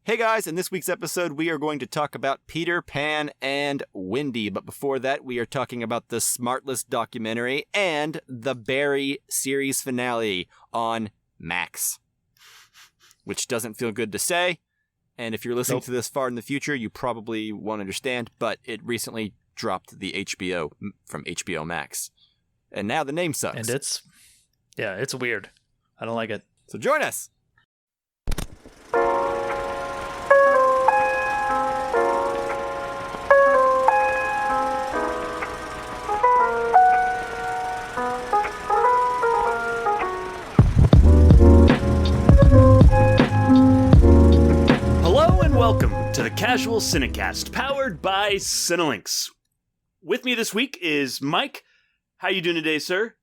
Hey guys, in this week's episode, we are going to talk about Peter Pan and Wendy. But before that, we are talking about the Smartless documentary and the Barry series finale on Max. Which doesn't feel good to say. And if you're listening to this far in the future, you probably won't understand. But it recently dropped the HBO from HBO Max. And now the name sucks. And it's weird. I don't like it. So join us. Welcome to the Casual Cinecast, powered by Cinelinx. With me this week is Mike. How you doing today, sir?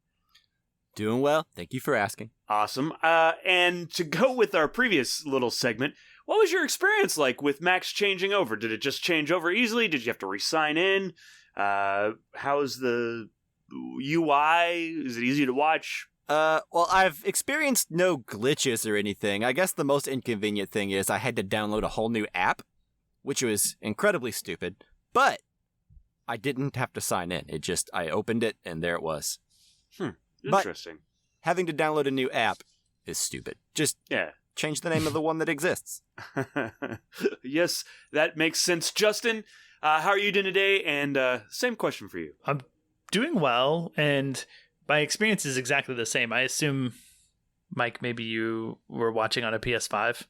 Doing well. Thank you for asking. Awesome. And to go with our previous little segment, what was your experience like with Max changing over? Did it just change over easily? Did you have to re-sign in? How's the UI? Is it easy to watch? Well, I've experienced no glitches or anything. I guess the most inconvenient thing is I had to download a whole new app, which was incredibly stupid, but I didn't have to sign in. I opened it and there it was. Interesting. But having to download a new app is stupid. Just change the name of the one that exists. Yes, that makes sense. Justin, how are you doing today? And same question for you. I'm doing well, and my experience is exactly the same. I assume, Mike, maybe you were watching on a PS5?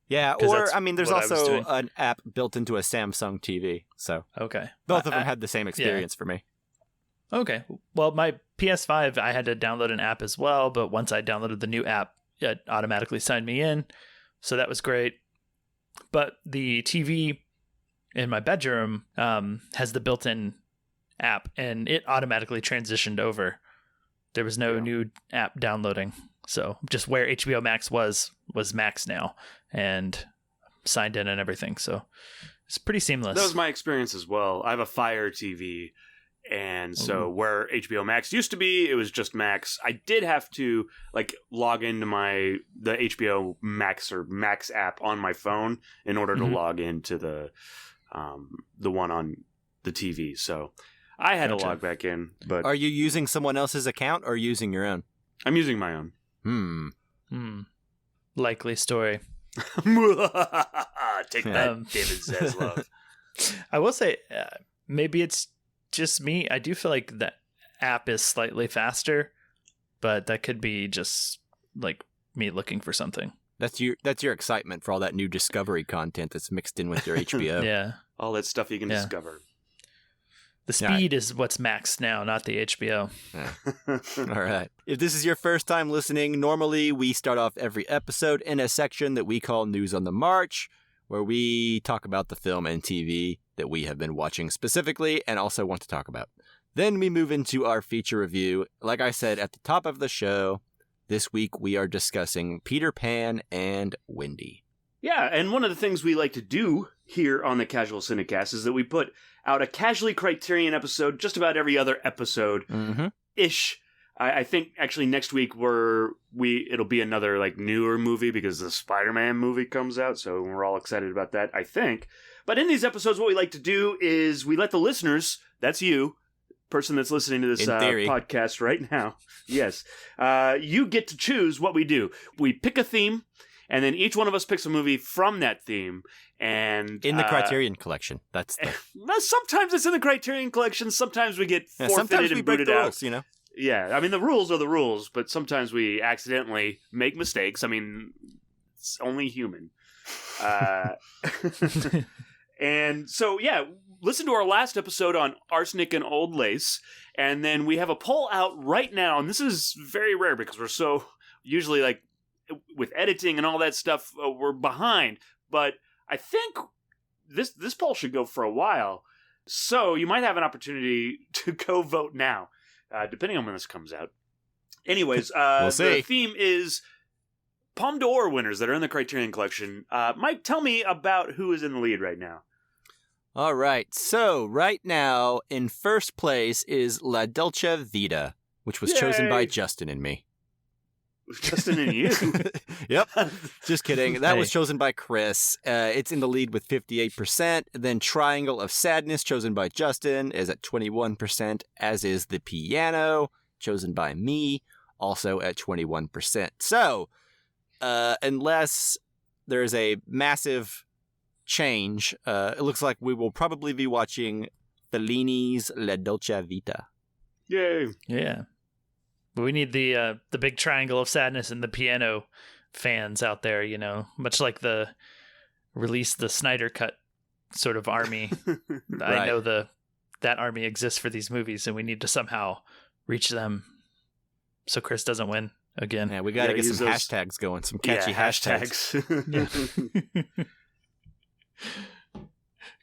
Yeah, or, I mean, there's also an app built into a Samsung TV, so okay. Both of them had the same experience for me. Okay. Well, my PS5, I had to download an app as well, but once I downloaded the new app, it automatically signed me in, so that was great. But the TV in my bedroom has the built-in app, and it automatically transitioned over. There was no new app downloading, so just where HBO Max was Max now, and signed in and everything, so it's pretty seamless. That was my experience as well. I have a Fire TV, and so where HBO Max used to be, it was just Max. I did have to log into the HBO Max or Max app on my phone in order to log into the one on the TV, so I had to log back in. But are you using someone else's account or using your own? I'm using my own. Likely story. Take that, David Zaslav. I will say, maybe it's just me. I do feel like the app is slightly faster, but that could be just me looking for something. That's your excitement for all that new Discovery content that's mixed in with your HBO. Yeah. All that stuff you can discover. The speed is what's maxed now, not the HBO. Yeah. All right. If this is your first time listening, normally we start off every episode in a section that we call News on the March, where we talk about the film and TV that we have been watching specifically and also want to talk about. Then we move into our feature review. Like I said at the top of the show, this week we are discussing Peter Pan and Wendy. Yeah, and one of the things we like to do here on the Casual Cinecast is that we put out a Casually Criterion episode just about every other episode-ish. I think actually next week it'll be another newer movie because the Spider-Man movie comes out, so we're all excited about that, I think. But in these episodes, what we like to do is we let the listeners, that's you, person that's listening to this podcast right now, yes, you get to choose what we do. We pick a theme, and then each one of us picks a movie from that theme. And in the Criterion Collection. Sometimes it's in the Criterion Collection. Sometimes we get forfeited sometimes we and break booted the out. rules, you know? Yeah, I mean, the rules are the rules, but sometimes we accidentally make mistakes. I mean, it's only human. And so, listen to our last episode on arsenic and old lace. And then we have a poll out right now. And this is very rare because we're so usually with editing and all that stuff, we're behind. But I think this poll should go for a while. So you might have an opportunity to go vote now, depending on when this comes out. Anyways, we'll see. The theme is Palme d'Or winners that are in the Criterion Collection. Mike, tell me about who is in the lead right now. All right. So right now, in first place is La Dolce Vita, which was chosen by Justin and me. Justin and you. Yep. Just kidding. That was chosen by Chris. It's in the lead with 58%. Then Triangle of Sadness, chosen by Justin, is at 21%, as is The Piano, chosen by me, also at 21%. So, unless there's a massive change, it looks like we will probably be watching Fellini's La Dolce Vita. Yay. Yeah. But we need the big Triangle of Sadness and The Piano fans out there, you know, much like the release the Snyder Cut sort of army. Right. I know that army exists for these movies, and we need to somehow reach them so Chris doesn't win again. Yeah, we got to get some hashtags going, some catchy hashtags.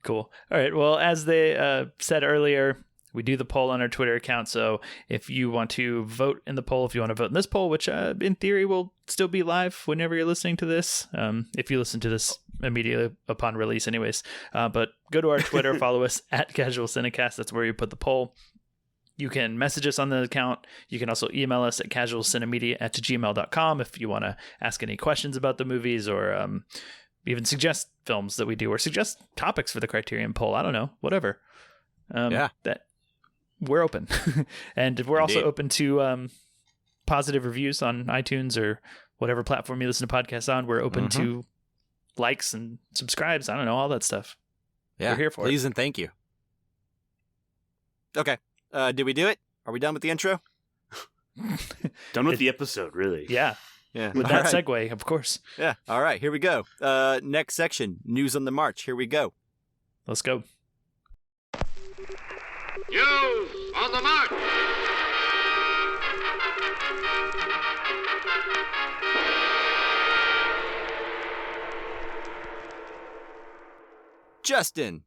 Cool. All right. Well, as they said earlier, we do the poll on our Twitter account. So if you want to vote in the poll, if you want to vote in this poll, which in theory will still be live whenever you're listening to this, if you listen to this immediately upon release anyways, but go to our Twitter, follow us at Casual Cinecast. That's where you put the poll. You can message us on the account. You can also email us at casualcinemedia@gmail.com if you want to ask any questions about the movies, or even suggest films that we do, or suggest topics for the Criterion poll. I don't know, whatever. That we're open. And we're also open to positive reviews on iTunes or whatever platform you listen to podcasts on. We're open to likes and subscribes. I don't know, all that stuff. Yeah, we're here for please and thank you. Okay. Did we do it? Are we done with the intro? Done with the episode, really. Yeah. Yeah. With that segue, of course. Yeah. All right. Here we go. Next section, News on the March. Here we go. Let's go. News on the March. Justin.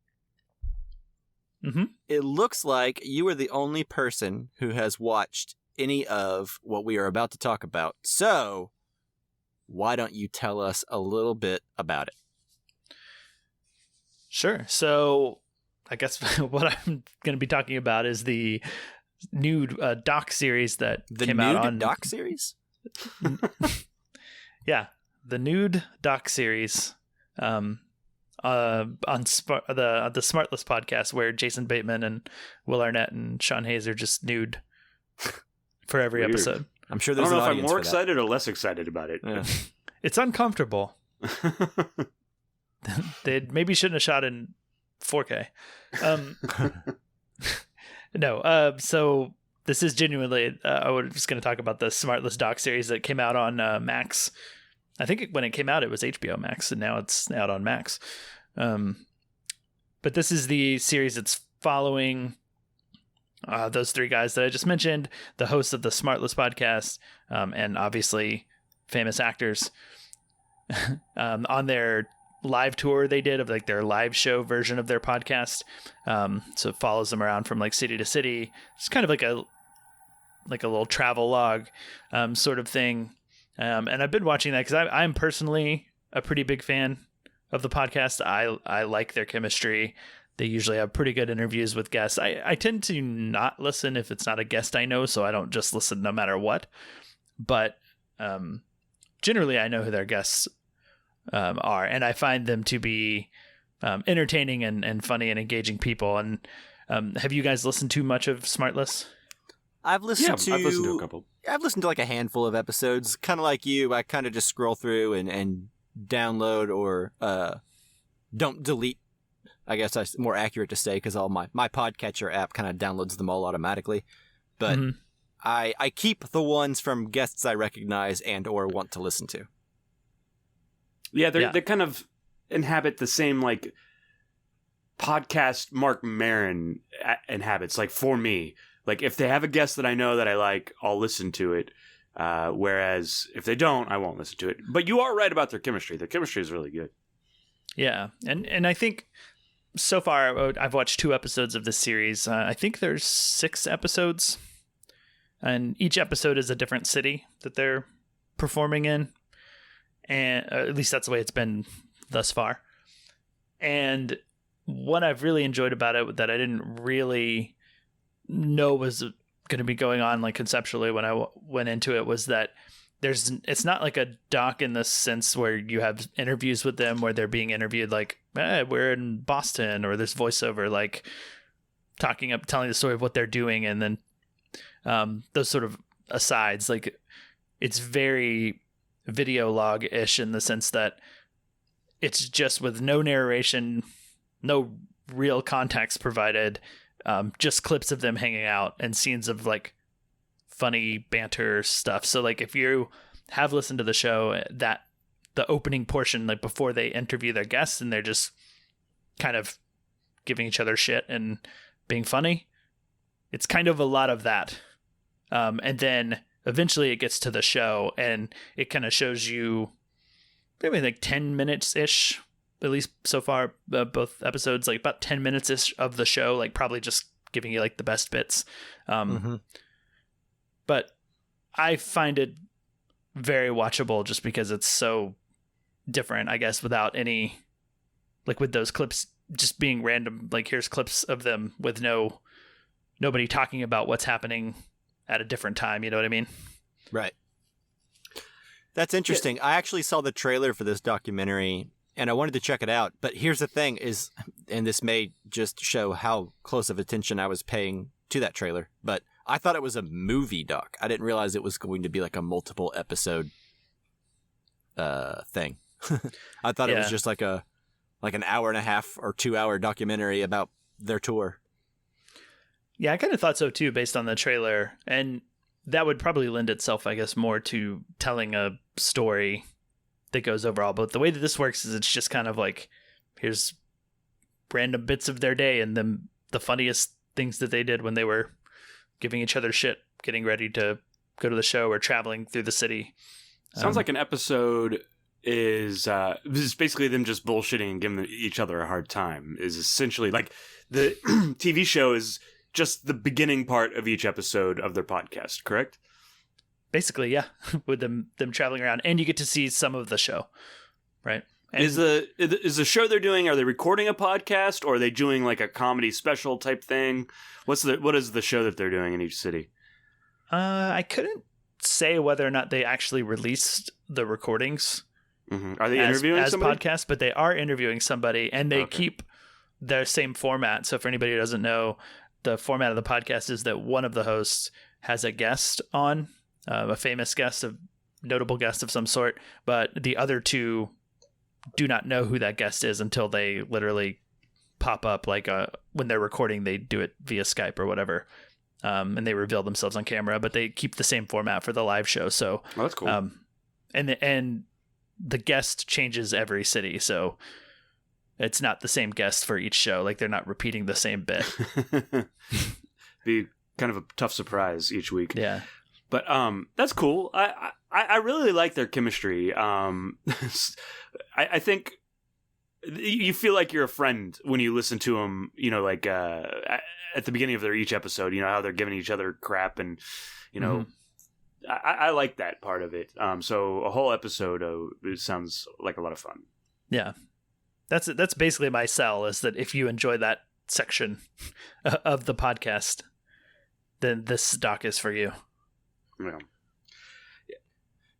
It looks like you are the only person who has watched any of what we are about to talk about. So, why don't you tell us a little bit about it? Sure. So, I guess what I'm going to be talking about is the new doc series that came out on... The doc series? Yeah. The nude doc series on the Smartless podcast, where Jason Bateman and Will Arnett and Sean Hayes are just nude for every episode. I'm sure I there's don't know an if I'm audience more for that. excited or less excited about it. Yeah. It's uncomfortable. They maybe shouldn't have shot in 4K. No. So this is genuinely, I was just going to talk about the Smartless doc series that came out on Max. I think when it came out, it was HBO Max, and now it's out on Max. But this is the series that's following those three guys that I just mentioned, the hosts of the Smartless podcast, and obviously famous actors, on their live tour they did of like their live show version of their podcast. So it follows them around from like city to city. It's kind of like a little travel log sort of thing. And I've been watching that because I'm personally a pretty big fan of the podcast. I like their chemistry. They usually have pretty good interviews with guests. I tend to not listen if it's not a guest I know, so I don't just listen no matter what. But generally, I know who their guests are, and I find them to be entertaining and funny and engaging people. And have you guys listened to much of Smartless? I've listened to a couple. I've listened to like a handful of episodes. Kind of like you, I kind of just scroll through and download or don't delete. I guess that's more accurate to say, because all my podcatcher app kind of downloads them all automatically. But I keep the ones from guests I recognize and or want to listen to. Yeah, they kind of inhabit the same like podcast Mark Maron inhabits. Like for me, like if they have a guest that I know that I like, I'll listen to it. Whereas if they don't, I won't listen to it. But you are right about their chemistry. Their chemistry is really good. Yeah, and I think so far I've watched 2 episodes of this series. I think there's 6 episodes, and each episode is a different city that they're performing in, and at least that's the way it's been thus far. And what I've really enjoyed about it that I didn't really know was going to be going on like conceptually when I went into it was that it's not like a doc in the sense where you have interviews with them where they're being interviewed like, we're in Boston, or there's voiceover like telling the story of what they're doing, and then those sort of asides. Like, it's very video log-ish in the sense that it's just with no narration, no real context provided, just clips of them hanging out and scenes of like funny banter stuff. So like if you have listened to the show, that the opening portion, like before they interview their guests and they're just kind of giving each other shit and being funny, it's kind of a lot of that. And then eventually it gets to the show and it kind of shows you maybe like 10 minutes ish, at least so far, both episodes, like about 10 minutes ish of the show, like probably just giving you like the best bits. But I find it very watchable just because it's so different, I guess, without any, like with those clips just being random, like here's clips of them with nobody talking about what's happening at a different time. You know what I mean? Right. That's interesting. I actually saw the trailer for this documentary and I wanted to check it out. But here's the thing is, and this may just show how close of attention I was paying to that trailer, but I thought it was a movie doc. I didn't realize it was going to be like a multiple episode thing. I thought it was just like an hour and a half or 2 hour documentary about their tour. Yeah, I kind of thought so too, based on the trailer. And that would probably lend itself, I guess, more to telling a story that goes overall. But the way that this works is it's just kind of like, here's random bits of their day and the funniest things that they did when they were giving each other shit, getting ready to go to the show or traveling through the city. Sounds like an episode is basically them just bullshitting and giving each other a hard time. Is essentially like the TV show is just the beginning part of each episode of their podcast, correct? Basically, yeah, with them traveling around, and you get to see some of the show, right? And is the show they're doing? Are they recording a podcast, or are they doing like a comedy special type thing? What is the show that they're doing in each city? I couldn't say whether or not they actually released the recordings. Mm-hmm. Are they interviewing as somebody? podcasts? But they are interviewing somebody, and they keep their same format. So for anybody who doesn't know, the format of the podcast is that one of the hosts has a guest on, a famous guest, a notable guest of some sort, but the other two do not know who that guest is until they literally pop up. Like when they're recording, they do it via Skype or whatever, and they reveal themselves on camera. But they keep the same format for the live show. So that's cool. And the guest changes every city, so it's not the same guest for each show. Like they're not repeating the same bit. Be kind of a tough surprise each week. Yeah. But that's cool. I really like their chemistry. I think you feel like you're a friend when you listen to them, you know, like at the beginning of each episode, you know, how they're giving each other crap and, you know, I like that part of it. So a whole episode, it sounds like a lot of fun. Yeah. That's basically my sell, is that if you enjoy that section of the podcast, then this doc is for you. Yeah.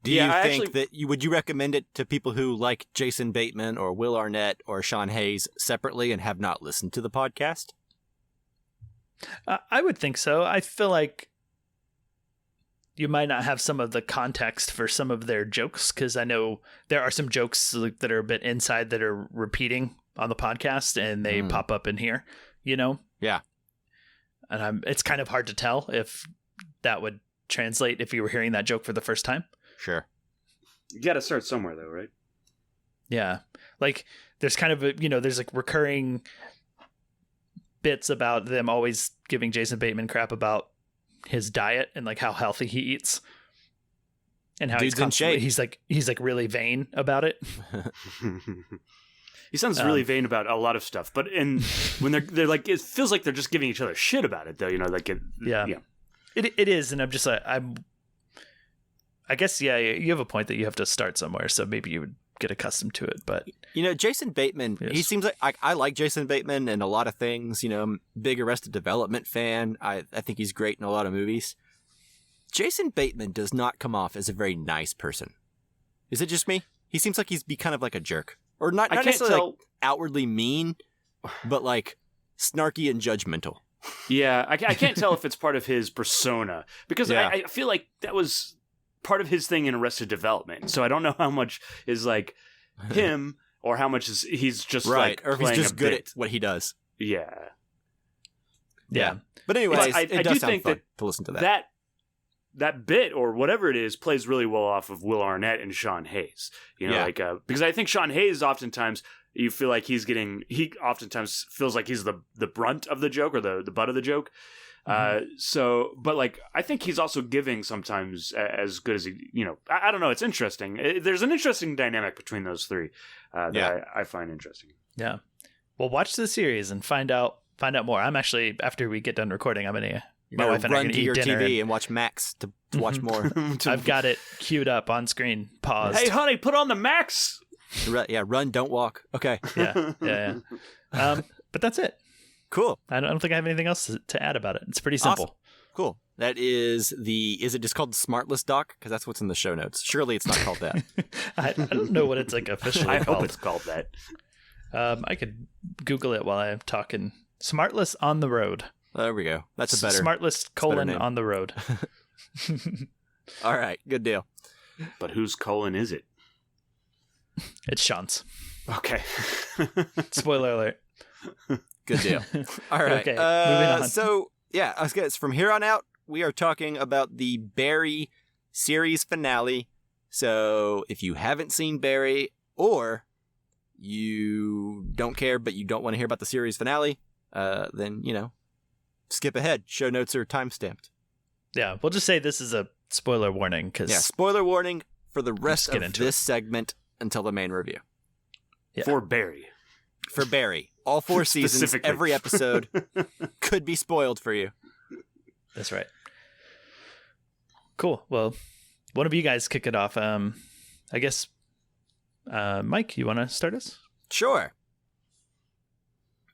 Do you think that would you recommend it to people who like Jason Bateman or Will Arnett or Sean Hayes separately and have not listened to the podcast? I would think so. I feel like you might not have some of the context for some of their jokes, because I know there are some jokes that are a bit inside that are repeating on the podcast and they pop up in here, you know? Yeah. And it's kind of hard to tell if that would translate if you were hearing that joke for the first time. Sure. You got to start somewhere, though, right? Yeah. Like there's kind of there's like recurring bits about them always giving Jason Bateman crap about his diet and like how healthy he eats and how he's like really vain about it. He sounds really vain about a lot of stuff, but when they're like, it feels like they're just giving each other shit about it, though. You know, like it is, and I'm just like I guess you have a point that you have to start somewhere, so maybe you would get accustomed to it. But you know, Jason Bateman, yes. He seems like I like Jason Bateman and a lot of things. You know, I'm a big Arrested Development fan. I think he's great in a lot of movies. Jason Bateman does not come off as a very nice person. Is it just me? He seems like he's be kind of like a jerk. Or not necessarily like outwardly mean, but like snarky and judgmental. Yeah, I can't tell if it's part of his persona, because I feel like that was part of his thing in Arrested Development. So I don't know how much is like him or how much is he's just right, like or if he's just good at what he does. Yeah. But anyways, I it do does sound think fun to listen to that. That bit or whatever it is plays really well off of Will Arnett and Sean Hayes. You know, like because I think Sean Hayes oftentimes you feel like he oftentimes feels like he's the brunt of the joke or the butt of the joke. But like I think he's also giving sometimes as good as he, you know, I don't know, it's interesting. There's an interesting dynamic between those three that I find interesting. Yeah. Well, watch the series and find out more. I'm actually, after we get done recording, I'm gonna my wife and I are run gonna to eat your dinner TV and watch Max to watch more. I've got it queued up on screen, paused. Hey honey, put on the Max. Run, don't walk. Okay. Yeah. But that's it. Cool. I don't think I have anything else to add about it. It's pretty simple. Awesome. Cool. That is it just called the Smartless doc? Because that's what's in the show notes. Surely it's not called that. I don't know what it's like officially I called. hope it's called that. I could Google it while I'm talking. Smartless on the road. There we go. That's a better Smartless : on the road. All right. Good deal. But whose colon is it? It's Sean's. Okay. Spoiler alert. Good deal. All right. Okay, moving on. So, yeah, I was going to from here on out, we are talking about the Barry series finale. So, if you haven't seen Barry or you don't care but you don't want to hear about the series finale, then, you know, skip ahead. Show notes are time-stamped. Yeah, we'll just say this is a spoiler warning. Yeah, spoiler warning for the rest of this it. segment until the main review. Yeah. For Barry. For Barry. All 4 seasons, every episode could be spoiled for you. That's right. Cool. Well, one of you guys kick it off. I guess, Mike, you want to start us? Sure.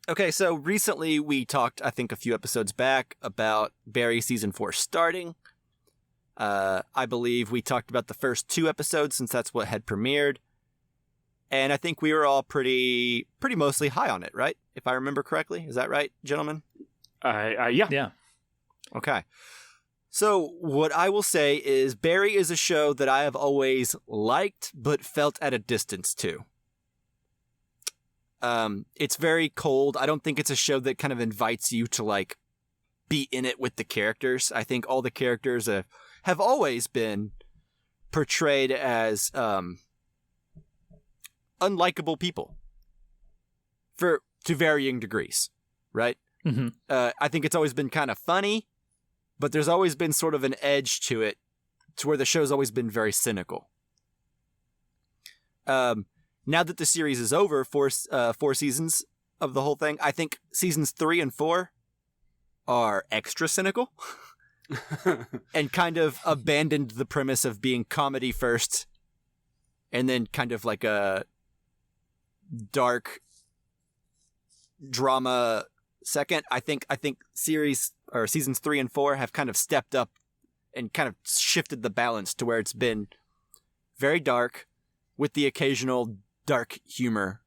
Okay, so recently we talked, I think a few episodes back, about Barry Season 4 starting. I believe we talked about the first 2 episodes since that's what had premiered. And I think we were all pretty mostly high on it, right? If I remember correctly. Is that right, gentlemen? Yeah. Yeah. Okay. So what I will say is Barry is a show that I have always liked but felt at a distance to. It's very cold. I don't think it's a show that kind of invites you to like be in it with the characters. I think all the characters have always been portrayed as unlikable people to varying degrees, right? Mm-hmm. I think it's always been kind of funny, but there's always been sort of an edge to it to where the show's always been very cynical. Now that the series is over, 4 seasons of the whole thing, I think seasons 3 and 4 are extra cynical and kind of abandoned the premise of being comedy first and then kind of like a dark drama second. I think seasons 3 and 4 have kind of stepped up and kind of shifted the balance to where it's been very dark with the occasional dark humor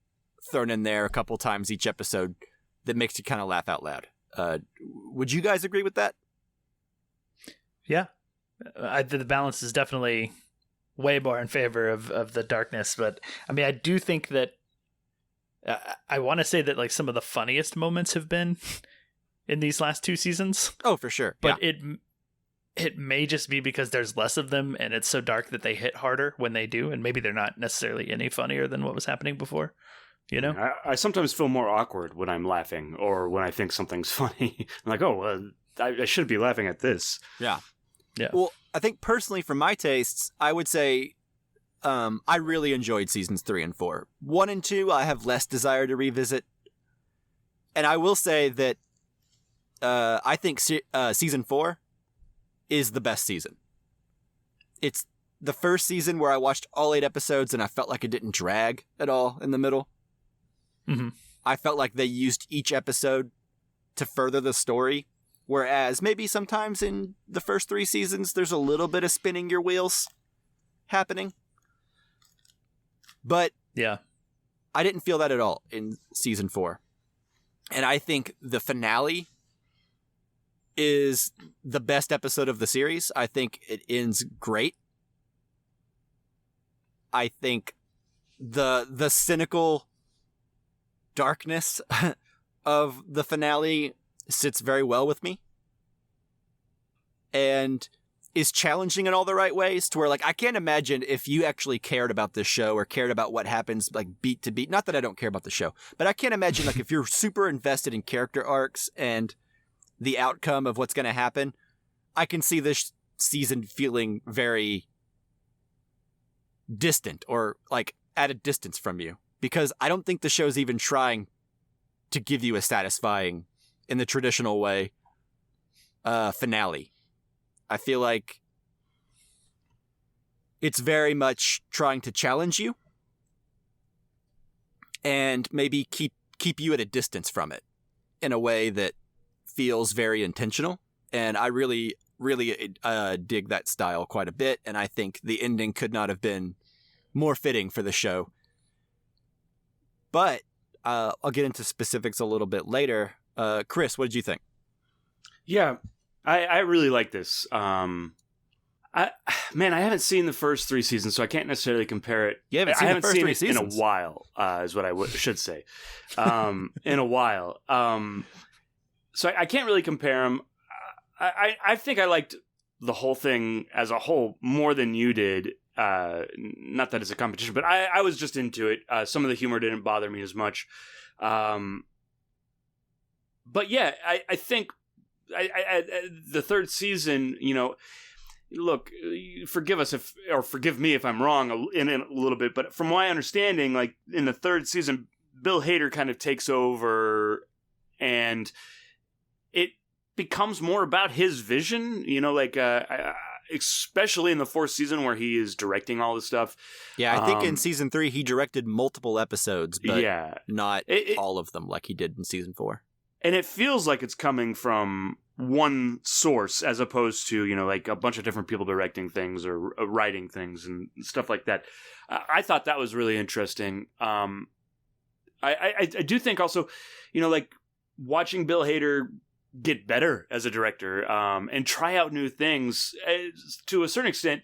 thrown in there a couple times each episode that makes you kind of laugh out loud. Would you guys agree with that? Yeah. The balance is definitely way more in favor of the darkness, but I mean, I do think that I want to say that like some of the funniest moments have been in these last 2 seasons. Oh, for sure. But it may just be because there's less of them and it's so dark that they hit harder when they do, and maybe they're not necessarily any funnier than what was happening before. You know? I sometimes feel more awkward when I'm laughing or when I think something's funny. I'm like, I should be laughing at this. Yeah. Yeah. Well, I think personally for my tastes, I would say I really enjoyed seasons 3 and 4. 1 and 2, I have less desire to revisit. And I will say that I think season 4 is the best season. It's the first season where I watched all 8 episodes and I felt like it didn't drag at all in the middle. Mm-hmm. I felt like they used each episode to further the story Whereas maybe sometimes in the first 3 seasons, there's a little bit of spinning your wheels happening. But yeah, I didn't feel that at all in season 4. And I think the finale is the best episode of the series. I think it ends great. I think the cynical darkness of the finale sits very well with me and is challenging in all the right ways, to where, like, I can't imagine if you actually cared about this show or cared about what happens, like, beat to beat. Not that I don't care about the show, but I can't imagine, like, if you're super invested in character arcs and the outcome of what's going to happen, I can see this season feeling very distant, or like at a distance from you, because I don't think the show's even trying to give you a satisfying, in the traditional way, finale. I feel like it's very much trying to challenge you and maybe keep you at a distance from it in a way that feels very intentional. And I really dig that style quite a bit, and I think the ending could not have been more fitting for the show. But I'll get into specifics a little bit later. Chris, what did you think? Yeah, I really like this. I haven't seen the first 3 seasons, so I can't necessarily compare it. You haven't seen the first 3 seasons? In a while, is what I should say. In a while. So I can't really compare them. I think I liked the whole thing as a whole more than you did. Not that it's a competition, but I was just into it. Some of the humor didn't bother me as much. But yeah, I think the 3rd season, look, forgive us or forgive me if I'm wrong in a little bit, but from my understanding, like in the 3rd season, Bill Hader kind of takes over, and it becomes more about his vision, especially in the 4th season where he is directing all this stuff. Yeah, I think in season 3 he directed multiple episodes, but not all of them like he did in season 4. And it feels like it's coming from one source as opposed to, like a bunch of different people directing things or writing things and stuff like that. I thought that was really interesting. I do think also, like watching Bill Hader get better as a director and try out new things to a certain extent,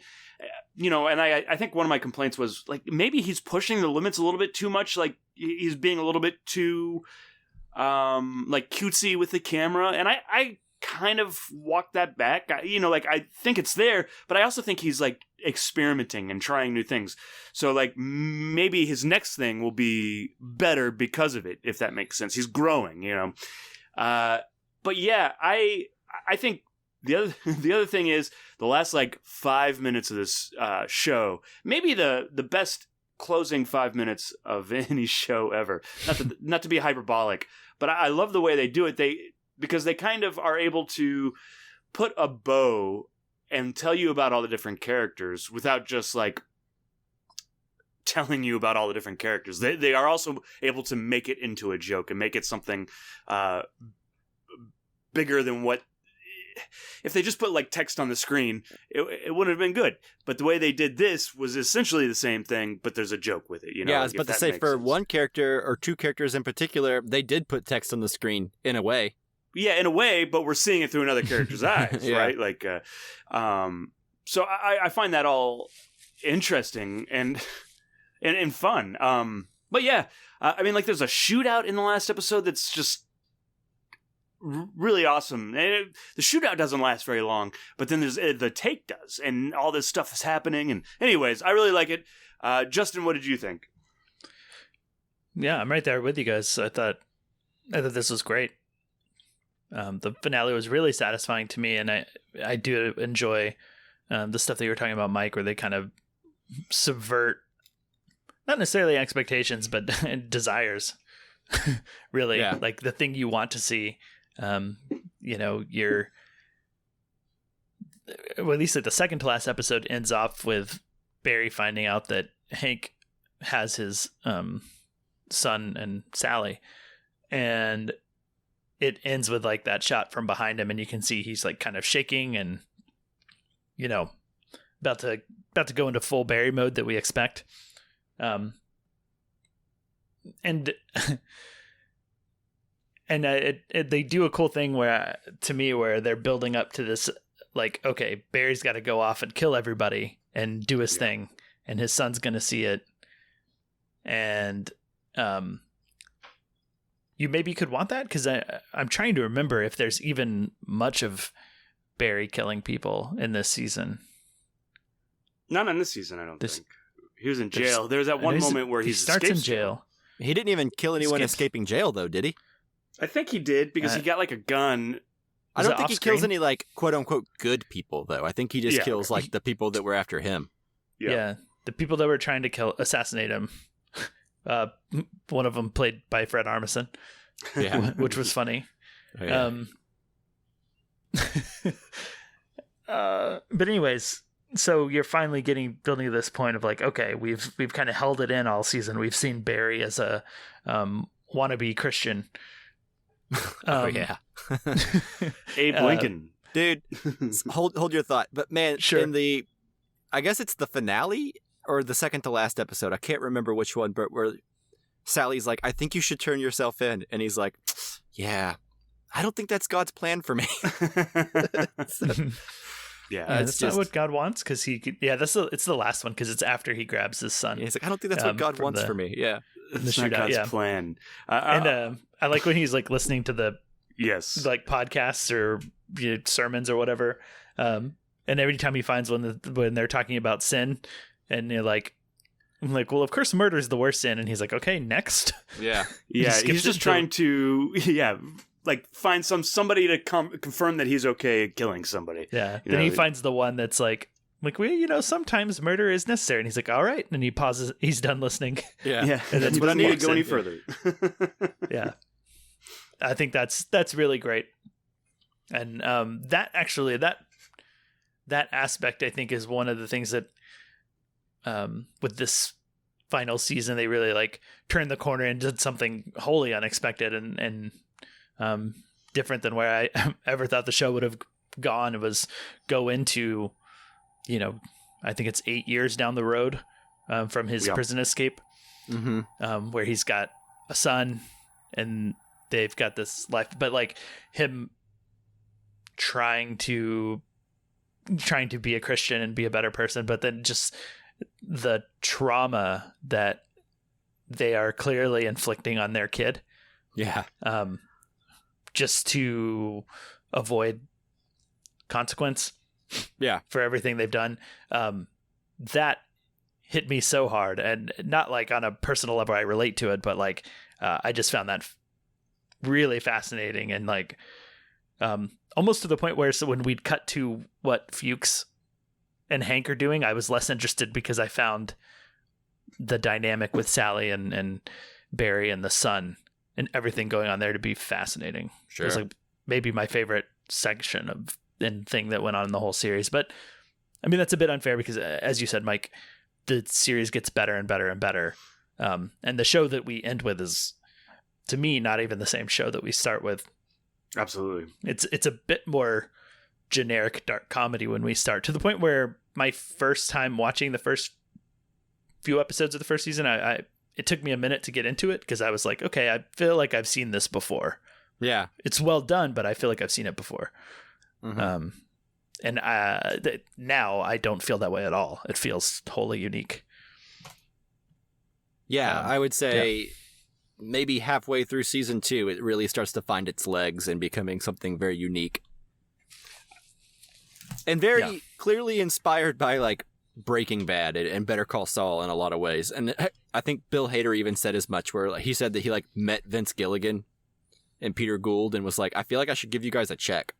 and I think one of my complaints was like maybe he's pushing the limits a little bit too much, like he's being a little bit too like cutesy with the camera, and I kind of walked that back. I think it's there, but I also think he's like experimenting and trying new things. So like maybe his next thing will be better because of it, if that makes sense. He's growing, but yeah, I think the other thing is the last like 5 minutes of this show, maybe the best closing 5 minutes of any show ever. Not to be hyperbolic, but I love the way they do it. Because they kind of are able to put a bow and tell you about all the different characters without just like telling you about all the different characters. They are also able to make it into a joke and make it something bigger than what. If they just put like text on the screen, it wouldn't have been good. But the way they did this was essentially the same thing, but there's a joke with it. Yeah, I was about to say, for one character or 2 characters in particular, they did put text on the screen in a way. Yeah, in a way, but we're seeing it through another character's eyes, yeah. Right? Like, so I find that all interesting and fun. But yeah, I mean, like, there's a shootout in the last episode that's just really awesome. And the shootout doesn't last very long, but then there's the take does, and all this stuff is happening. And anyways, I really like it. Justin, what did you think? Yeah, I'm right there with you guys. I thought this was great. The finale was really satisfying to me, and I do enjoy the stuff that you were talking about, Mike, where they kind of subvert not necessarily expectations, but desires. Really, yeah. Like the thing you want to see. You're well, at least like the second to last episode ends off with Barry finding out that Hank has his son and Sally, and it ends with like that shot from behind him, and you can see he's like kind of shaking and, you know, about to go into full Barry mode that we expect. And they do a cool thing where they're building up to this, like, okay, Barry's got to go off and kill everybody and do his thing, and his son's going to see it. And you maybe could want that, because I'm trying to remember if there's even much of Barry killing people in this season. Not in this season, I don't think. He was in jail. There's that one moment where he starts in jail. He didn't even kill anyone escaping jail, though, did he? I think he did, because he got like a gun. I don't think he kills any, like, quote-unquote good people, though. I think he just kills, like, the people that were after him. Yeah, the people that were trying to assassinate him. One of them played by Fred Armisen, which was funny. Yeah. But anyways, so you're finally building to this point of like, okay, we've kind of held it in all season. We've seen Barry as a wannabe Christian. Abe Lincoln, dude. hold your thought. But man, sure. I guess it's the finale or the second to last episode. I can't remember which one, but where Sally's like, I think you should turn yourself in, and he's like, yeah, I don't think that's God's plan for me. That's not what God wants, because it's the last one, because it's after he grabs his son. Yeah, he's like, I don't think that's what God wants for me. Yeah, it's not God's plan. And I like when he's like listening to the like podcasts or sermons or whatever, and every time he finds one when they're talking about sin, and you're like, I'm like, well, of course murder is the worst sin, and he's like, okay, next. Yeah. He's just trying to like find somebody to confirm that he's okay killing somebody. Yeah. Then he finds the one that's like sometimes murder is necessary, and he's like, all right, and he pauses. He's done listening. Yeah. And that's what I need to go any further. Yeah. I think that's really great. And that aspect, I think, is one of the things that with this final season they really like turned the corner and did something wholly unexpected and different than where I ever thought the show would have gone. It was go into, I think it's 8 years down the road from his prison escape, where he's got a son and they've got this life, but like him trying to be a Christian and be a better person, but then just the trauma that they are clearly inflicting on their kid. Yeah. Just to avoid consequence. Yeah. For everything they've done. That hit me so hard, and not like on a personal level I relate to it, but like I just found that really fascinating, and like almost to the point where when we'd cut to what Fuchs and Hank are doing, I was less interested, because I found the dynamic with Sally and Barry and the son and everything going on there to be fascinating. Sure. It was like maybe my favorite section and thing that went on in the whole series. But I mean, that's a bit unfair, because as you said, Mike, the series gets better and better and better. And the show that we end with is, to me, not even the same show that we start with. Absolutely. It's a bit more generic dark comedy when we start, to the point where my first time watching the first few episodes of the first season, it took me a minute to get into it, because I was like, okay, I feel like I've seen this before. Yeah. It's well done, but I feel like I've seen it before. Mm-hmm. And now I don't feel that way at all. It feels wholly unique. Yeah, I would say maybe halfway through season 2, it really starts to find its legs and becoming something very unique. And very clearly inspired by like Breaking Bad and Better Call Saul in a lot of ways. And I think Bill Hader even said as much, where he said that he like met Vince Gilligan and Peter Gould and was like, I feel like I should give you guys a check.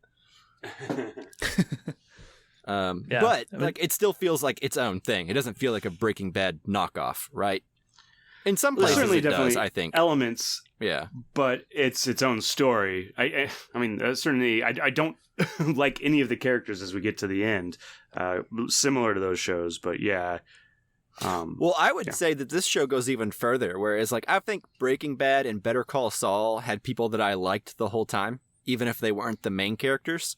But like it still feels like its own thing. It doesn't feel like a Breaking Bad knockoff, right? In some places certainly it does, I think. Elements, yeah, but it's its own story. I mean, certainly I don't like any of the characters as we get to the end, similar to those shows. But yeah, Well, I would say that this show goes even further, whereas like I think Breaking Bad and Better Call Saul had people that I liked the whole time, even if they weren't the main characters.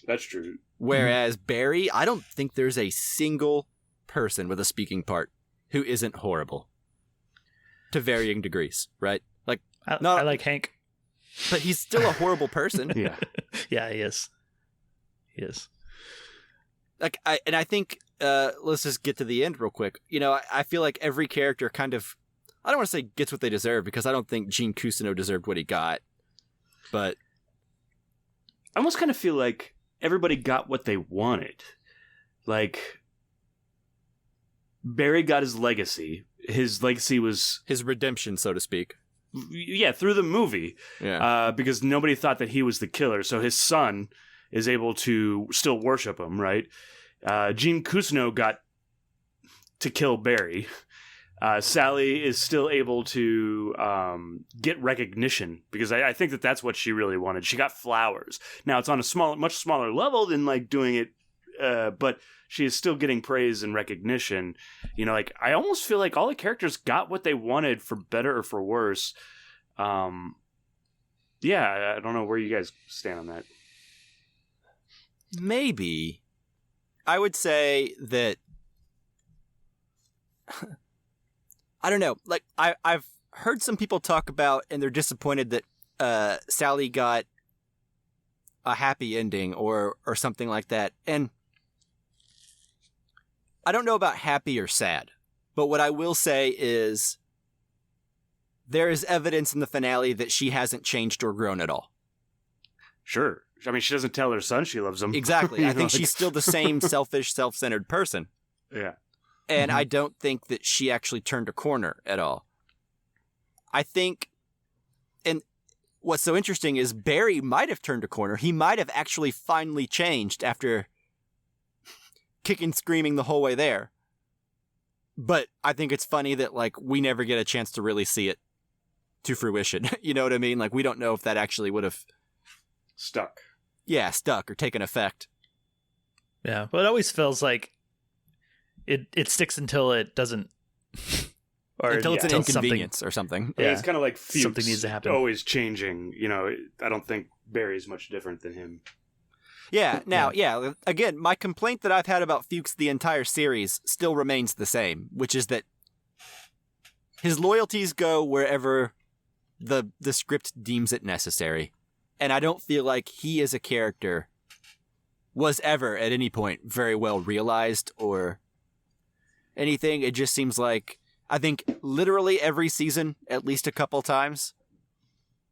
That's true. Whereas Barry, I don't think there's a single person with a speaking part who isn't horrible. To varying degrees, right? Like I like Hank. But he's still a horrible person. Yeah. Yeah, he is. He is. Like I think let's just get to the end real quick. You know, I feel like every character kind of, I don't want to say gets what they deserve, because I don't think Gene Cousineau deserved what he got. But I almost kind of feel like everybody got what they wanted. Like, Barry got his legacy. His legacy was... his redemption, so to speak. Yeah, through the movie. Yeah. Because nobody thought that he was the killer. So his son is able to still worship him, right? Gene Cousineau got to kill Barry. Sally is still able to get recognition, because I think that that's what she really wanted. She got flowers. Now it's on a much smaller level than like doing it, but she is still getting praise and recognition. You know, like I almost feel like all the characters got what they wanted, for better or for worse. Yeah, I don't know where you guys stand on that. Maybe. I would say that I don't know. Like I've heard some people talk about, and they're disappointed that Sally got a happy ending or something like that. And I don't know about happy or sad, but what I will say is there is evidence in the finale that she hasn't changed or grown at all. Sure. I mean, she doesn't tell her son she loves him. Exactly. I think she's still the same selfish, self-centered person. Yeah. And I don't think that she actually turned a corner at all. I think, and what's so interesting is Barry might have turned a corner. He might have actually finally changed after kicking, screaming the whole way there. But I think it's funny that, like, we never get a chance to really see it to fruition. You know what I mean? Like, we don't know if that actually would have stuck. Yeah, stuck or taken effect. Yeah, but it always feels like it sticks until it doesn't. Or until it's an until inconvenience or something. Yeah, it's kind of like Fuchs, something needs to happen. Always changing. You know, I don't think Barry's much different than him. Yeah, now, again, my complaint that I've had about Fuchs the entire series still remains the same, which is that his loyalties go wherever the script deems it necessary. And I don't feel like he as a character was ever, at any point, very well realized or anything. It just seems like, I think literally every season, at least a couple times,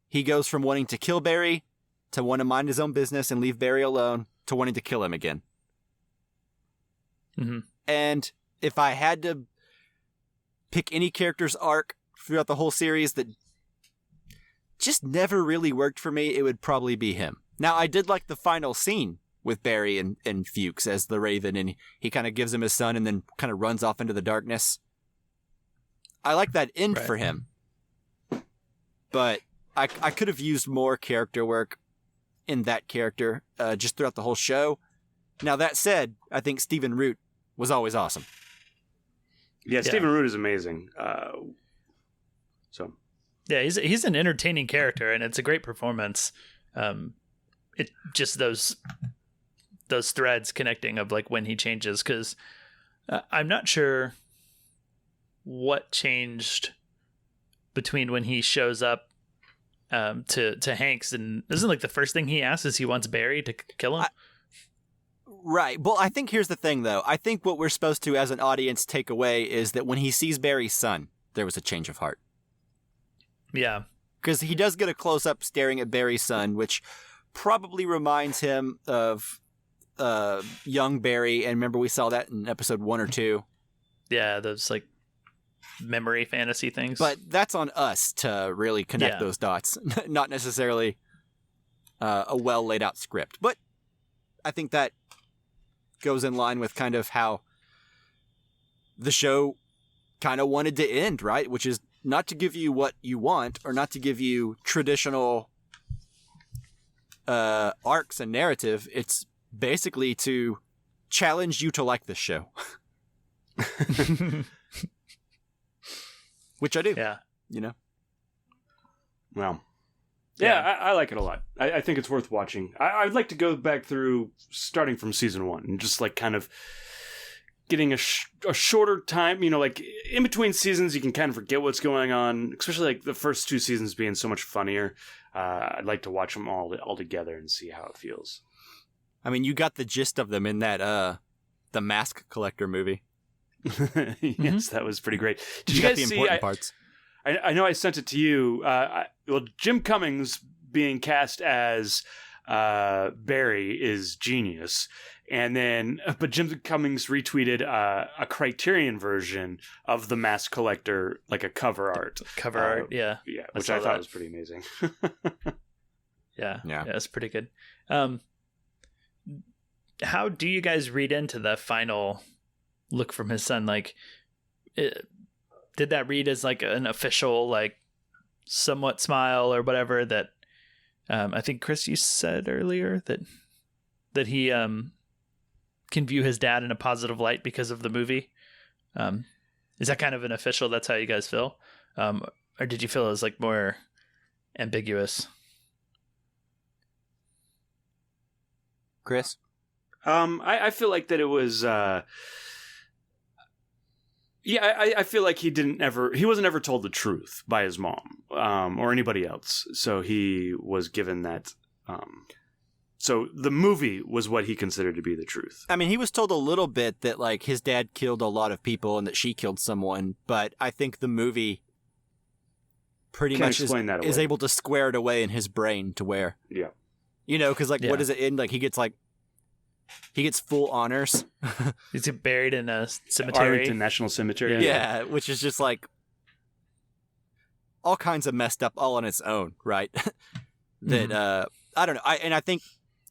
he goes from wanting to kill Barry to want to mind his own business and leave Barry alone to wanting to kill him again. Mm-hmm. And if I had to pick any character's arc throughout the whole series that just never really worked for me, it would probably be him. Now, I did like the final scene with Barry and Fuchs as the Raven, and he kind of gives him his son and then kind of runs off into the darkness. I like that end for him. But I could have used more character work in that character just throughout the whole show. Now, that said, I think Stephen Root was always awesome. Yeah, Stephen Root is amazing. Yeah, he's an entertaining character, and it's a great performance. It just those threads connecting of like when he changes, because I'm not sure what changed between when he shows up to Hank's, and isn't like the first thing he asks is he wants Barry to kill him. Right. Well, I think here's the thing, though. I think what we're supposed to, as an audience, take away is that when he sees Barry's son, there was a change of heart. Yeah. Because he does get a close-up staring at Barry's son, which probably reminds him of young Barry. And remember, we saw that in episode 1 or 2. Yeah, those like memory fantasy things. But that's on us to really connect those dots, not necessarily a well-laid-out script. But I think that goes in line with kind of how the show kind of wanted to end, right? Which is not to give you what you want, or not to give you traditional arcs and narrative. It's basically to challenge you to like this show. Which I do. Yeah. You know? Well, yeah, I like it a lot. I think it's worth watching. I'd like to go back through starting from season 1 and just like kind of getting a shorter time, you know, like in between seasons, you can kind of forget what's going on, especially like the first 2 seasons being so much funnier. I'd like to watch them all together and see how it feels. I mean, you got the gist of them in that, the Mask Collector movie. Yes, that was pretty great. Did You you got guys the see? important parts. I know I sent it to you. Well, Jim Cummings being cast as Barry is genius. And then, but Jim Cummings retweeted a Criterion version of the Mask Collector, like a cover art. Yeah. Yeah, which I thought was pretty amazing. Yeah, it's pretty good. How do you guys read into the final look from his son? Like, did that read as like an official, like, somewhat smile or whatever that I think Chris, you said earlier that he can view his dad in a positive light because of the movie? Is that kind of an official, that's how you guys feel? Or did you feel it was like more ambiguous? Chris? I feel like that it was I feel like he wasn't ever told the truth by his mom or anybody else, so he was given that so the movie was what he considered to be the truth. I mean, he was told a little bit that, like, his dad killed a lot of people and that she killed someone, but I think the movie pretty much is able to square it away in his brain to where, yeah, you know, because, like, what does it end? Like, he gets full honors. He's buried in a cemetery. Arlington National Cemetery. Yeah, which is just, like, all kinds of messed up all on its own, right? That, I don't know. I think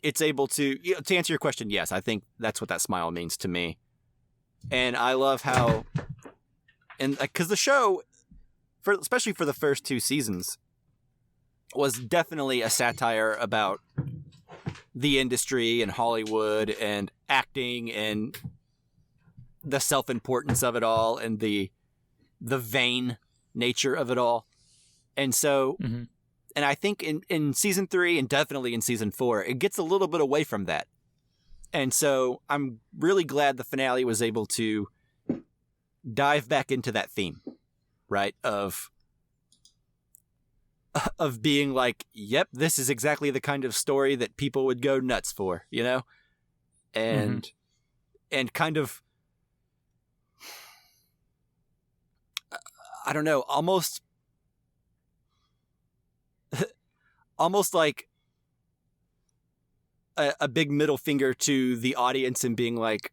it's able to answer your question, yes, I think that's what that smile means to me. And I love how, and because the show, especially for the first 2 seasons, was definitely a satire about the industry and Hollywood and acting and the self-importance of it all and the vain nature of it all. And so, and I think in season 3 and definitely in season 4, it gets a little bit away from that. And so I'm really glad the finale was able to dive back into that theme, right? Of being like, yep, this is exactly the kind of story that people would go nuts for, you know? And and kind of, I don't know, almost like a big middle finger to the audience and being like,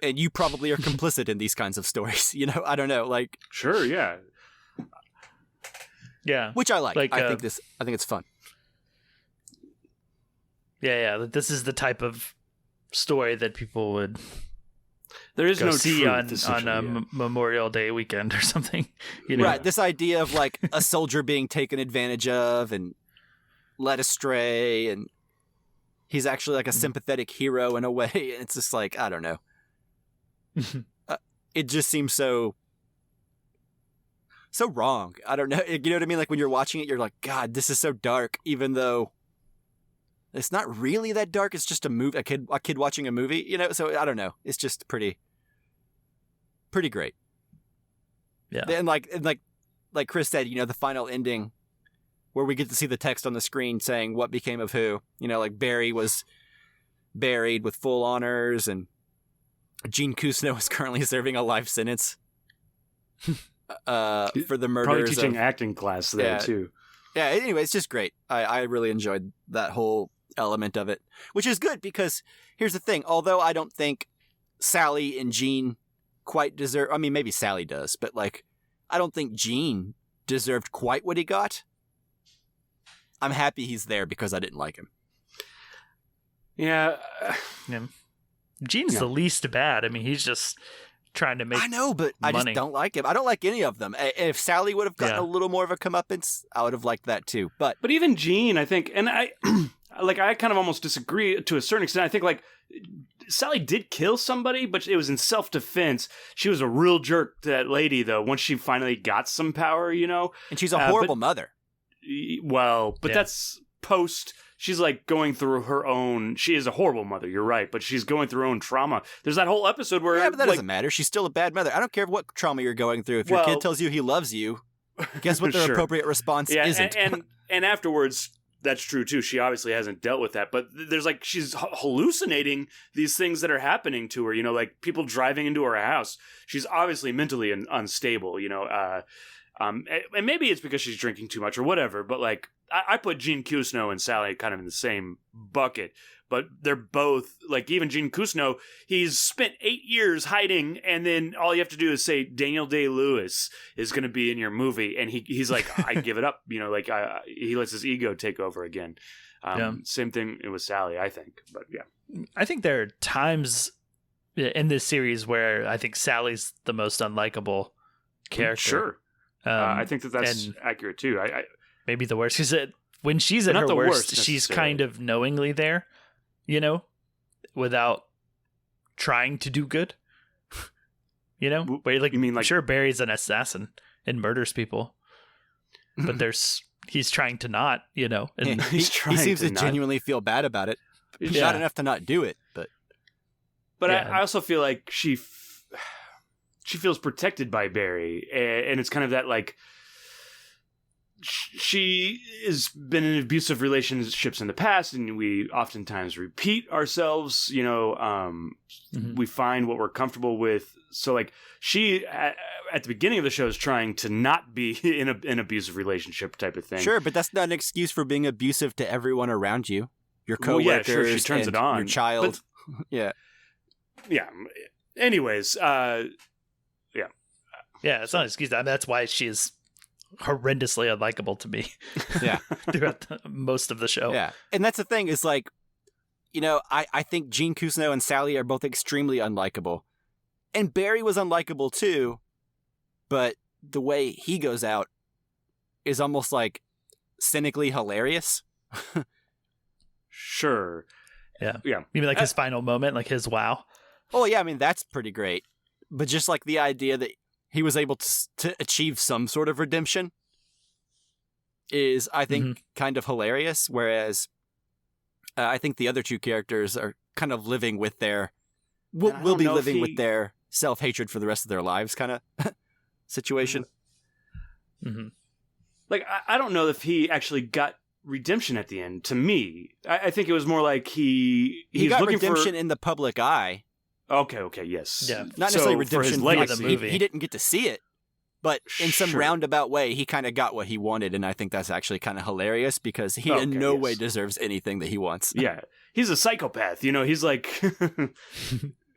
and you probably are complicit in these kinds of stories, you know? I don't know, like, sure, yeah. Yeah. Which I like. I think it's fun. Yeah. This is the type of story that people would there is go no see truth, on Memorial Day weekend or something. You know? Right. This idea of like a soldier being taken advantage of and led astray, and he's actually like a sympathetic hero in a way. And it's just like, I don't know. It just seems so wrong. I don't know. You know what I mean? Like when you're watching it, you're like, God, this is so dark, even though it's not really that dark. It's just a movie, a kid watching a movie, you know? So I don't know. It's just pretty great. Yeah. And like Chris said, you know, the final ending where we get to see the text on the screen saying what became of who, you know, like Barry was buried with full honors and Gene Cousineau is currently serving a life sentence. For the murders. Probably teaching acting class there too. Yeah, anyway, it's just great. I really enjoyed that whole element of it, which is good because here's the thing. Although I don't think Sally and Gene quite deserve, I mean, maybe Sally does, but like, I don't think Gene deserved quite what he got. I'm happy he's there because I didn't like him. Yeah. Gene's the least bad. I mean, he's just trying to make I know, but money. I just don't like him. I don't like any of them. If Sally would have gotten a little more of a comeuppance, I would have liked that too. But even Gene, I think, and I kind of almost disagree to a certain extent. I think like Sally did kill somebody, but it was in self-defense. She was a real jerk to that lady, though, once she finally got some power, And she's a horrible mother. Well, but that's post... She's like going through her own... She is a horrible mother, you're right, but she's going through her own trauma. There's that whole episode where... Yeah, but that doesn't matter. She's still a bad mother. I don't care what trauma you're going through. If your kid tells you he loves you, guess what their appropriate response isn't? And afterwards, that's true too. She obviously hasn't dealt with that, but there's like she's hallucinating these things that are happening to her. Like people driving into her house. She's obviously mentally unstable. And maybe it's because she's drinking too much or whatever. But like I put Gene Cousineau and Sally kind of in the same bucket. But they're both, like, even Gene Cousineau, he's spent 8 years hiding, and then all you have to do is say Daniel Day-Lewis is going to be in your movie, and he's like, I give it up, he lets his ego take over again. Same thing with Sally, I think, but yeah. I think there are times in this series where I think Sally's the most unlikable character. Sure. I think that's accurate, too. I maybe the worst, because when she's at her worst, she's kind of knowingly there. Without trying to do good. Where you mean like sure, Barry's an assassin and murders people, but he's trying to not, and he seems to genuinely feel bad about it. Not enough to not do it, but I also feel like she feels protected by Barry, and it's kind of that like. She has been in abusive relationships in the past, and we oftentimes repeat ourselves. We find what we're comfortable with. So, like, she at the beginning of the show is trying to not be in an abusive relationship type of thing. Sure, but that's not an excuse for being abusive to everyone around you. Your coworkers, sure, she turns it on. Your child. Yeah. Anyways, yeah, it's not an excuse. That's why she's horrendously unlikable to me. Yeah. Throughout most of the show. Yeah. And that's the thing is like, I think Gene Cousineau and Sally are both extremely unlikable. And Barry was unlikable too, but the way he goes out is almost like cynically hilarious. Sure. Yeah. Maybe like his final moment, like his wow. Oh yeah, I mean that's pretty great. But just like the idea that he was able to achieve some sort of redemption is, I think, kind of hilarious. Whereas I think the other two characters are kind of living with will be living with their self-hatred for the rest of their lives kind of situation. Mm-hmm. Like, I don't know if he actually got redemption at the end, to me. I think it was more like he got looking redemption in the public eye. Okay, yes. Yeah. Not necessarily redemption for his legacy. The movie. He didn't get to see it, but in some roundabout way, he kind of got what he wanted, and I think that's actually kind of hilarious because he in no way deserves anything that he wants. Yeah. He's a psychopath, he's like...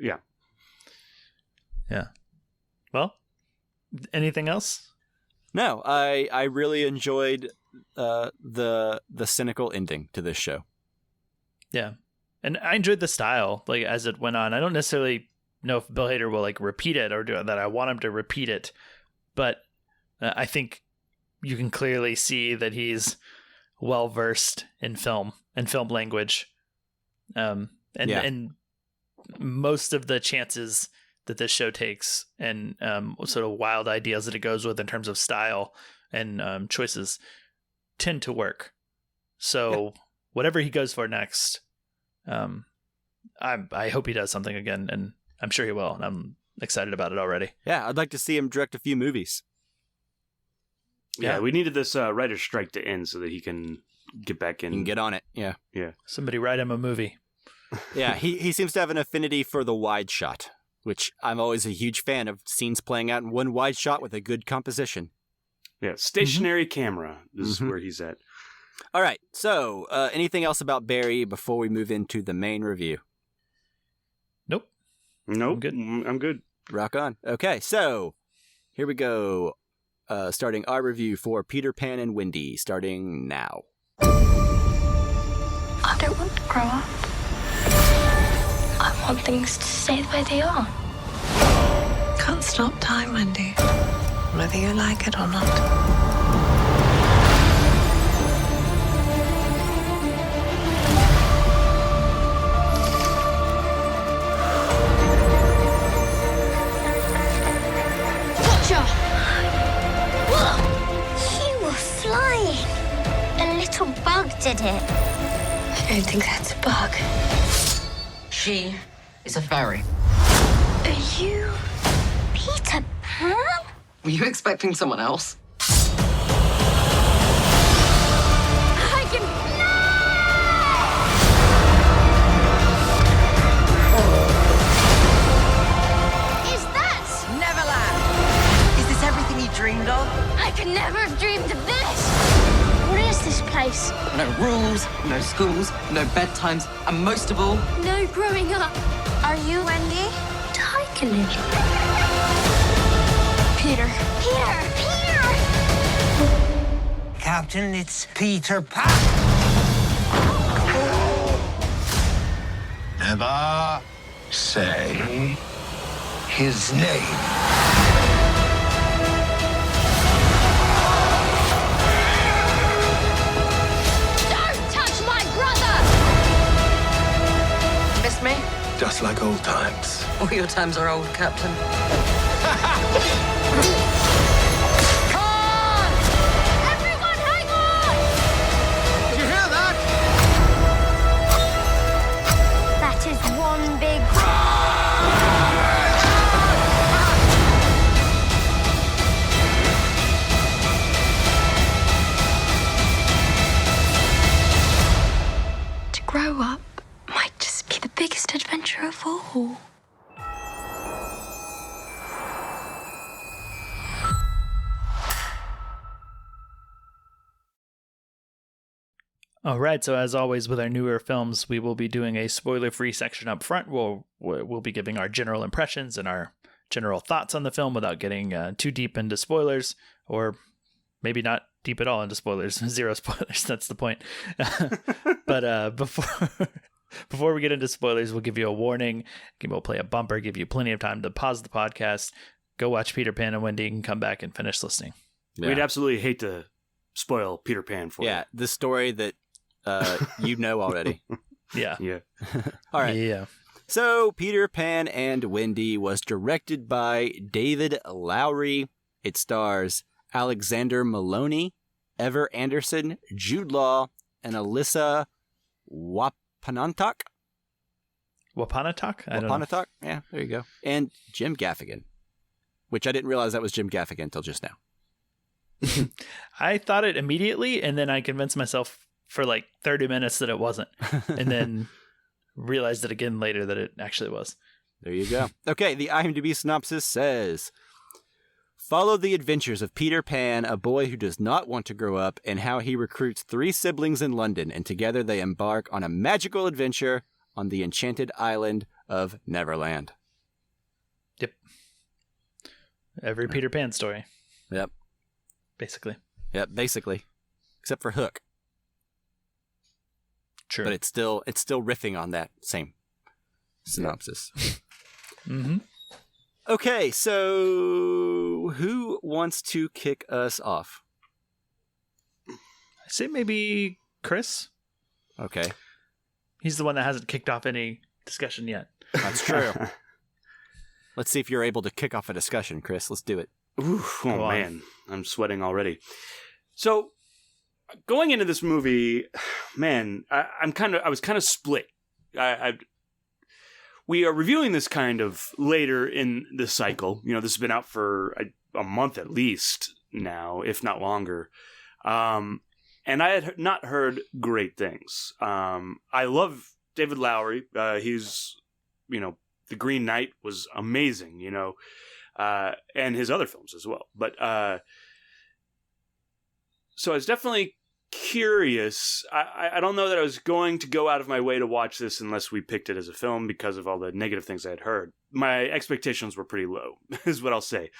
Yeah. Yeah. Well, anything else? No, I really enjoyed the cynical ending to this show. Yeah. And I enjoyed the style, like, as it went on. I don't necessarily know if Bill Hader will, like, repeat it or do that. I want him to repeat it. But I think you can clearly see that he's well-versed in film and film language. And most of the chances that this show takes and sort of wild ideas that it goes with in terms of style and choices tend to work. So whatever he goes for next... I hope he does something again, and I'm sure he will, and I'm excited about it already. Yeah, I'd like to see him direct a few movies. Yeah, we needed this writer's strike to end so that he can get back in. He can get on it, yeah. Somebody write him a movie. Yeah, he seems to have an affinity for the wide shot, which I'm always a huge fan of, scenes playing out in one wide shot with a good composition. Yeah, stationary camera is where he's at. All right, so anything else about Barry before we move into the main review? Nope. I'm good. Rock on. Okay, so here we go. Starting our review for Peter Pan and Wendy, starting now. I don't want to grow up. I want things to stay the way they are. Can't stop time, Wendy, whether you like it or not. created it. I don't think that's a bug. She is a fairy. Are you Peter Pan? Were you expecting someone else? I can fly! Is that? Neverland! Is this everything you dreamed of? I could never have dreamed of this. What is this place? No rules, no schools, no bedtimes, and most of all, No growing up. Are you Wendy? Tiger Lily. Peter. Peter! Peter! Captain, it's Peter Pan. Never say his name. Don't touch my brother! miss me? Just like old times. All your times are old, Captain. Everyone, hang on! Did you hear that? That is one big. To grow up might just be the biggest adventure of all. All right, so as always with our newer films, we will be doing a spoiler-free section up front. We'll be giving our general impressions and our general thoughts on the film without getting too deep into spoilers, or maybe not deep at all into spoilers. Zero spoilers, that's the point. But before we get into spoilers, we'll give you a warning. We'll play a bumper, give you plenty of time to pause the podcast, go watch Peter Pan and Wendy, and come back and finish listening. Yeah. We'd absolutely hate to spoil Peter Pan for you. Yeah, the story that you know already. Yeah. Yeah. All right. Yeah. So, Peter Pan and Wendy was directed by David Lowery. It stars Alexander Maloney, Ever Anderson, Jude Law, and Alyssa Wapanantok. Wapanatok? I don't know. Wapanatok? Yeah, there you go. And Jim Gaffigan, which I didn't realize that was Jim Gaffigan until just now. I thought it immediately, and then I convinced myself for like 30 minutes that it wasn't, and then realized it again later that it actually was. There you go. Okay, the IMDb synopsis says, follow the adventures of Peter Pan, a boy who does not want to grow up, and how he recruits 3 siblings in London, and together they embark on a magical adventure on the enchanted island of Neverland. Yep. Every Peter Pan story. Yep. Basically. Yep, basically. Except for Hook. True. But it's still riffing on that same synopsis. Mm-hmm. Okay, so who wants to kick us off? I say maybe Chris. Okay. He's the one that hasn't kicked off any discussion yet. That's true. Let's see if you're able to kick off a discussion, Chris. Let's do it. Ooh, oh man, I'm sweating already. So, going into this movie, man, I was kind of split. We are reviewing this kind of later in the cycle. You know, this has been out for a month at least now, if not longer. And I had not heard great things. I love David Lowery. He's, you know, The Green Knight was amazing, you know, and his other films as well. But so I was definitely curious. I don't know that I was going to go out of my way to watch this unless we picked it as a film because of all the negative things I had heard. My expectations were pretty low, is what I'll say.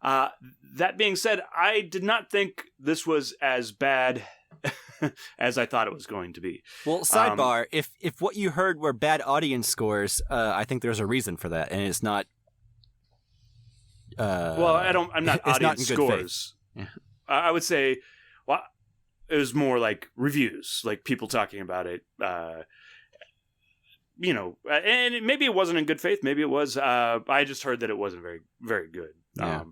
That being said, I did not think this was as bad as I thought it was going to be. Well, sidebar, if what you heard were bad audience scores, I think there's a reason for that, and it's not. Well, I'm not audience not in good scores. Yeah. I would say, well, it was more like reviews, like people talking about it. You know, and maybe it wasn't in good faith. Maybe it was. I just heard that it wasn't very, very good. Yeah.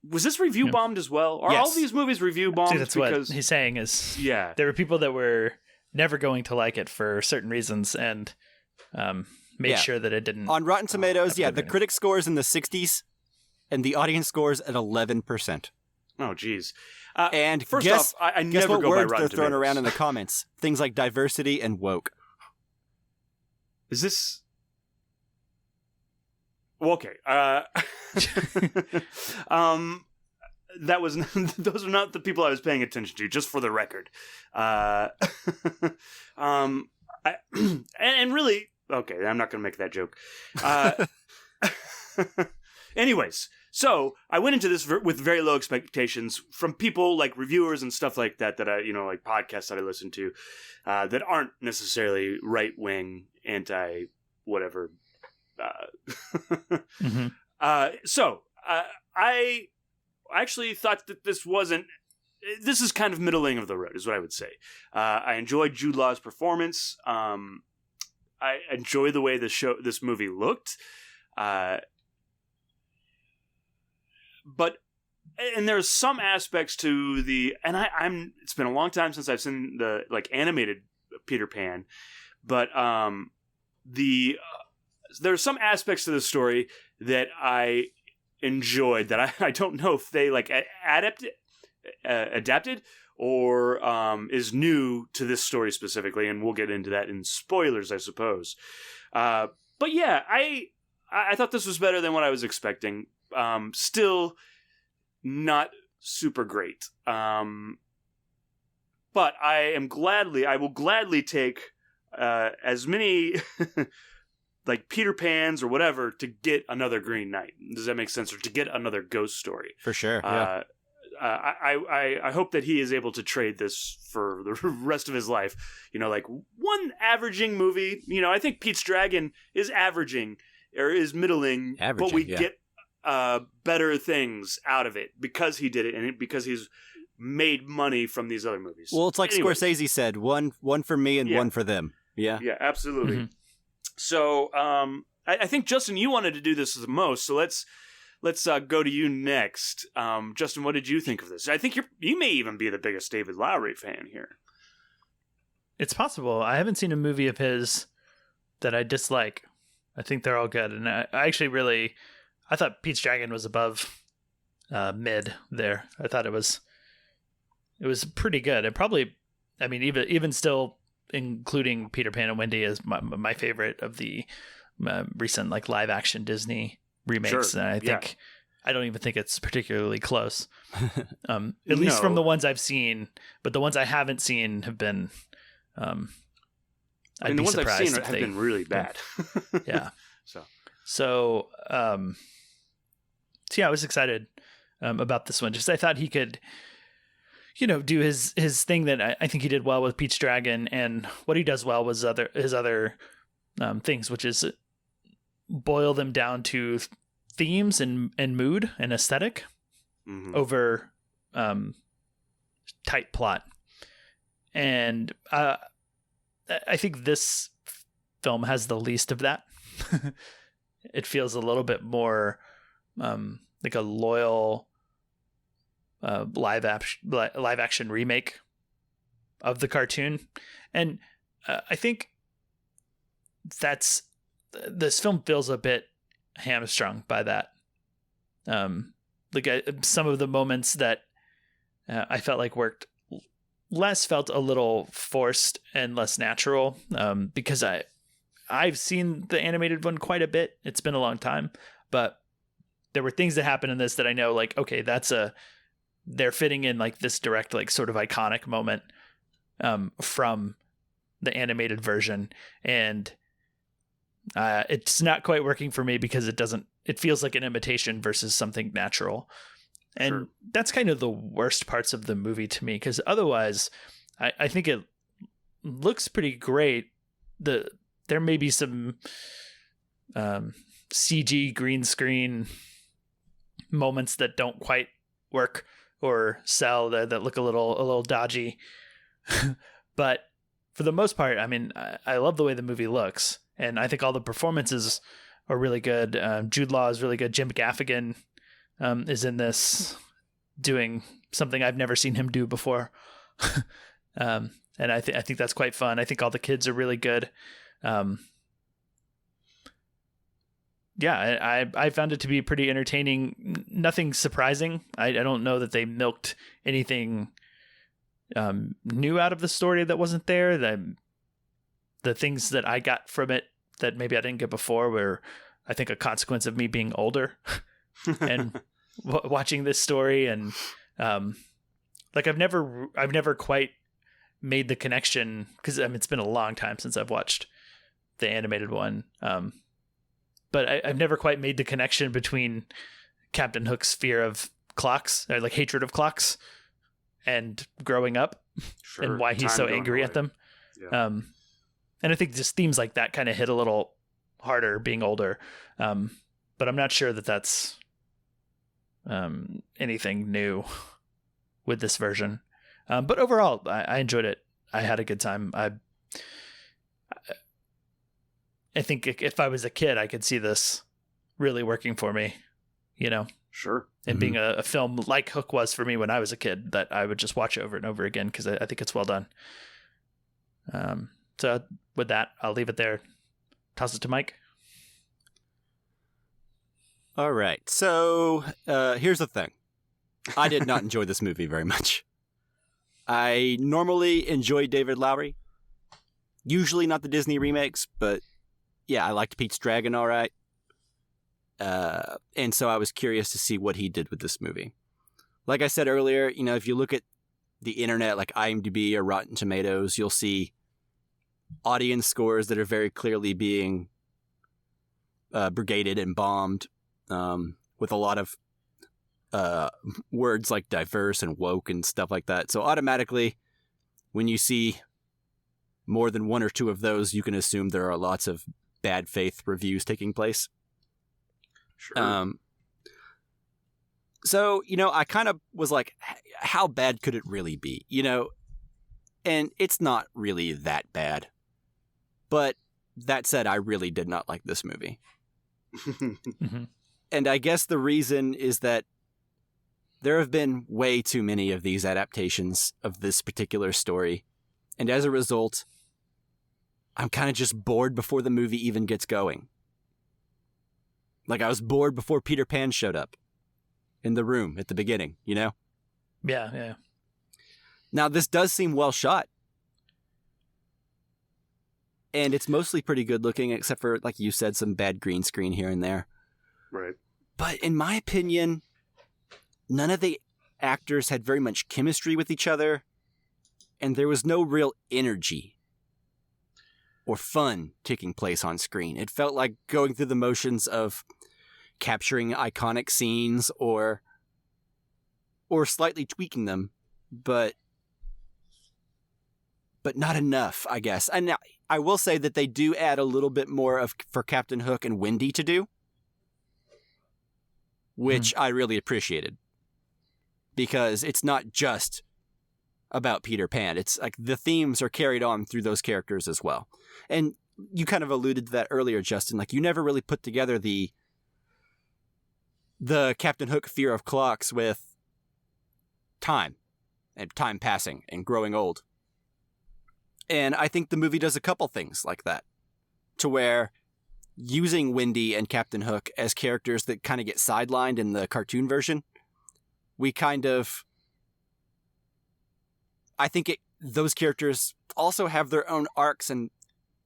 Was this review bombed as well? Are all these movies review bombed? That's what he's saying is there were people that were never going to like it for certain reasons and made sure that it didn't. On Rotten Tomatoes, the critic score is in the 60s and the audience scores at 11%. Oh, geez. And first off, I guess never what go by words Rotten they're throwing Tomatoes. around in the comments? Things like diversity and woke. Is this... Well, okay. That was those are not the people I was paying attention to, just for the record. And really, okay, I'm not going to make that joke. Anyways, so I went into this with very low expectations from people like reviewers and stuff like that I, like podcasts that I listen to, that aren't necessarily right wing, anti whatever. So I actually thought that this is kind of middling of the road, is what I would say. I enjoyed Jude Law's performance. I enjoy the way this movie looked. But there's some aspects to it's been a long time since I've seen the animated Peter Pan, but there's some aspects to the story that I enjoyed that I don't know if they adapted or is new to this story specifically, and we'll get into that in spoilers, I suppose. But yeah, I thought this was better than what I was expecting. Still not super great. But I will gladly take as many like Peter Pans or whatever to get another Green Knight. Does that make sense? Or to get another ghost story. For sure. Yeah. I hope that he is able to trade this for the rest of his life. Like one averaging movie. I think Pete's Dragon is averaging or is middling, but we get better things out of it because he did it and because he's made money from these other movies. Well, it's like Scorsese said, one for me and one for them. Yeah. Yeah, absolutely. Mm-hmm. So I think, Justin, you wanted to do this the most, so let's go to you next. Justin, what did you think of this? I think you may even be the biggest David Lowery fan here. It's possible. I haven't seen a movie of his that I dislike. I think they're all good, and I actually I thought Pete's Dragon was above mid there. I thought it was pretty good. It probably, I mean, even still, including Peter Pan and Wendy as my favorite of the recent live action Disney remakes. Sure. And I think I don't even think it's particularly close. At least from the ones I've seen, but the ones I haven't seen have been. The ones I've seen have been really bad. Yeah. So yeah, I was excited about this one. Just I thought he could, do his thing that I think he did well with Pete's Dragon, and what he does well was his other things, which is boil them down to themes and mood and aesthetic over tight plot. And I think this film has the least of that. It feels a little bit more like a loyal live action remake of the cartoon, and I think this film feels a bit hamstrung by that. Some of the moments that I felt like worked less felt a little forced and less natural, because I've seen the animated one quite a bit. It's been a long time, but there were things that happened in this that I know, okay, they're fitting in this direct, sort of iconic moment from the animated version. And it's not quite working for me because it feels like an imitation versus something natural. And sure. That's kind of the worst parts of the movie to me, because otherwise I think it looks pretty great. There may be some CG green screen moments that don't quite work or sell, that look a little dodgy. But for the most part, I mean, I love the way the movie looks, and I think all the performances are really good. Jude Law is really good. Jim Gaffigan is in this doing something I've never seen him do before. And I think that's quite fun. I think all the kids are really good. I found it to be pretty entertaining. Nothing surprising. I don't know that they milked anything new out of the story that wasn't there. The things that I got from it that maybe I didn't get before were, I think, a consequence of me being older and watching this story. And like I've never quite made the connection, because it's been a long time since I've watched the animated one. But I've never quite made the connection between Captain Hook's fear of clocks, or like hatred of clocks, and growing up, and why he's so angry at them. Yeah. And I think just themes like that kind of hit a little harder being older. But I'm not sure that that's anything new with this version. But overall, I enjoyed it. I had a good time. I think if I was a kid, I could see this really working for me, Sure. And being a film like Hook was for me when I was a kid, that I would just watch over and over again, because I think it's well done. So with that, I'll leave it there. Toss it to Mike. All right. So here's the thing. I did not enjoy this movie very much. I normally enjoy David Lowery. Usually not the Disney remakes, but yeah, I liked Pete's Dragon all right. And so I was curious to see what he did with this movie. Like I said earlier, if you look at the internet like IMDb or Rotten Tomatoes, you'll see audience scores that are very clearly being brigaded and bombed with a lot of words like diverse and woke and stuff like that. So automatically, when you see more than one or two of those, you can assume there are lots of bad faith reviews taking place. Sure. So, I kind of was like, how bad could it really be? And it's not really that bad. But that said, I really did not like this movie. Mm-hmm. And I guess the reason is that there have been way too many of these adaptations of this particular story. And as a result, I'm kind of just bored before the movie even gets going. Like I was bored before Peter Pan showed up in the room at the beginning, Yeah. Now, this does seem well shot. And it's mostly pretty good looking, except for, like you said, some bad green screen here and there. Right. But in my opinion, none of the actors had very much chemistry with each other, and there was no real energy or fun taking place on screen. It felt like going through the motions of capturing iconic scenes or slightly tweaking them, but not enough, I guess. And now, I will say that they do add a little bit more for Captain Hook and Wendy to do, which I really appreciated, because it's not just about Peter Pan. It's like the themes are carried on through those characters as well. And you kind of alluded to that earlier, Justin. Like, you never really put together the Captain Hook fear of clocks with time and time passing and growing old. And I think the movie does a couple things like that, to where using Wendy and Captain Hook as characters that kind of get sidelined in the cartoon version, I think those characters also have their own arcs and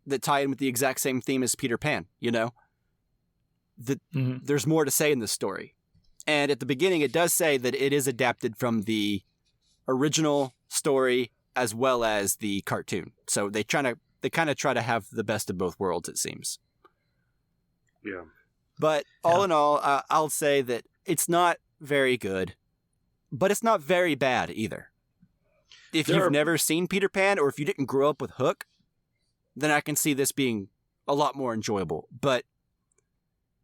that tie in with the exact same theme as Peter Pan, There's more to say in this story. And at the beginning, it does say that it is adapted from the original story as well as the cartoon. So they kind of try to have the best of both worlds, it seems. Yeah. But all in all, I'll say that it's not very good, but it's not very bad either. If you've never seen Peter Pan, or if you didn't grow up with Hook, then I can see this being a lot more enjoyable. But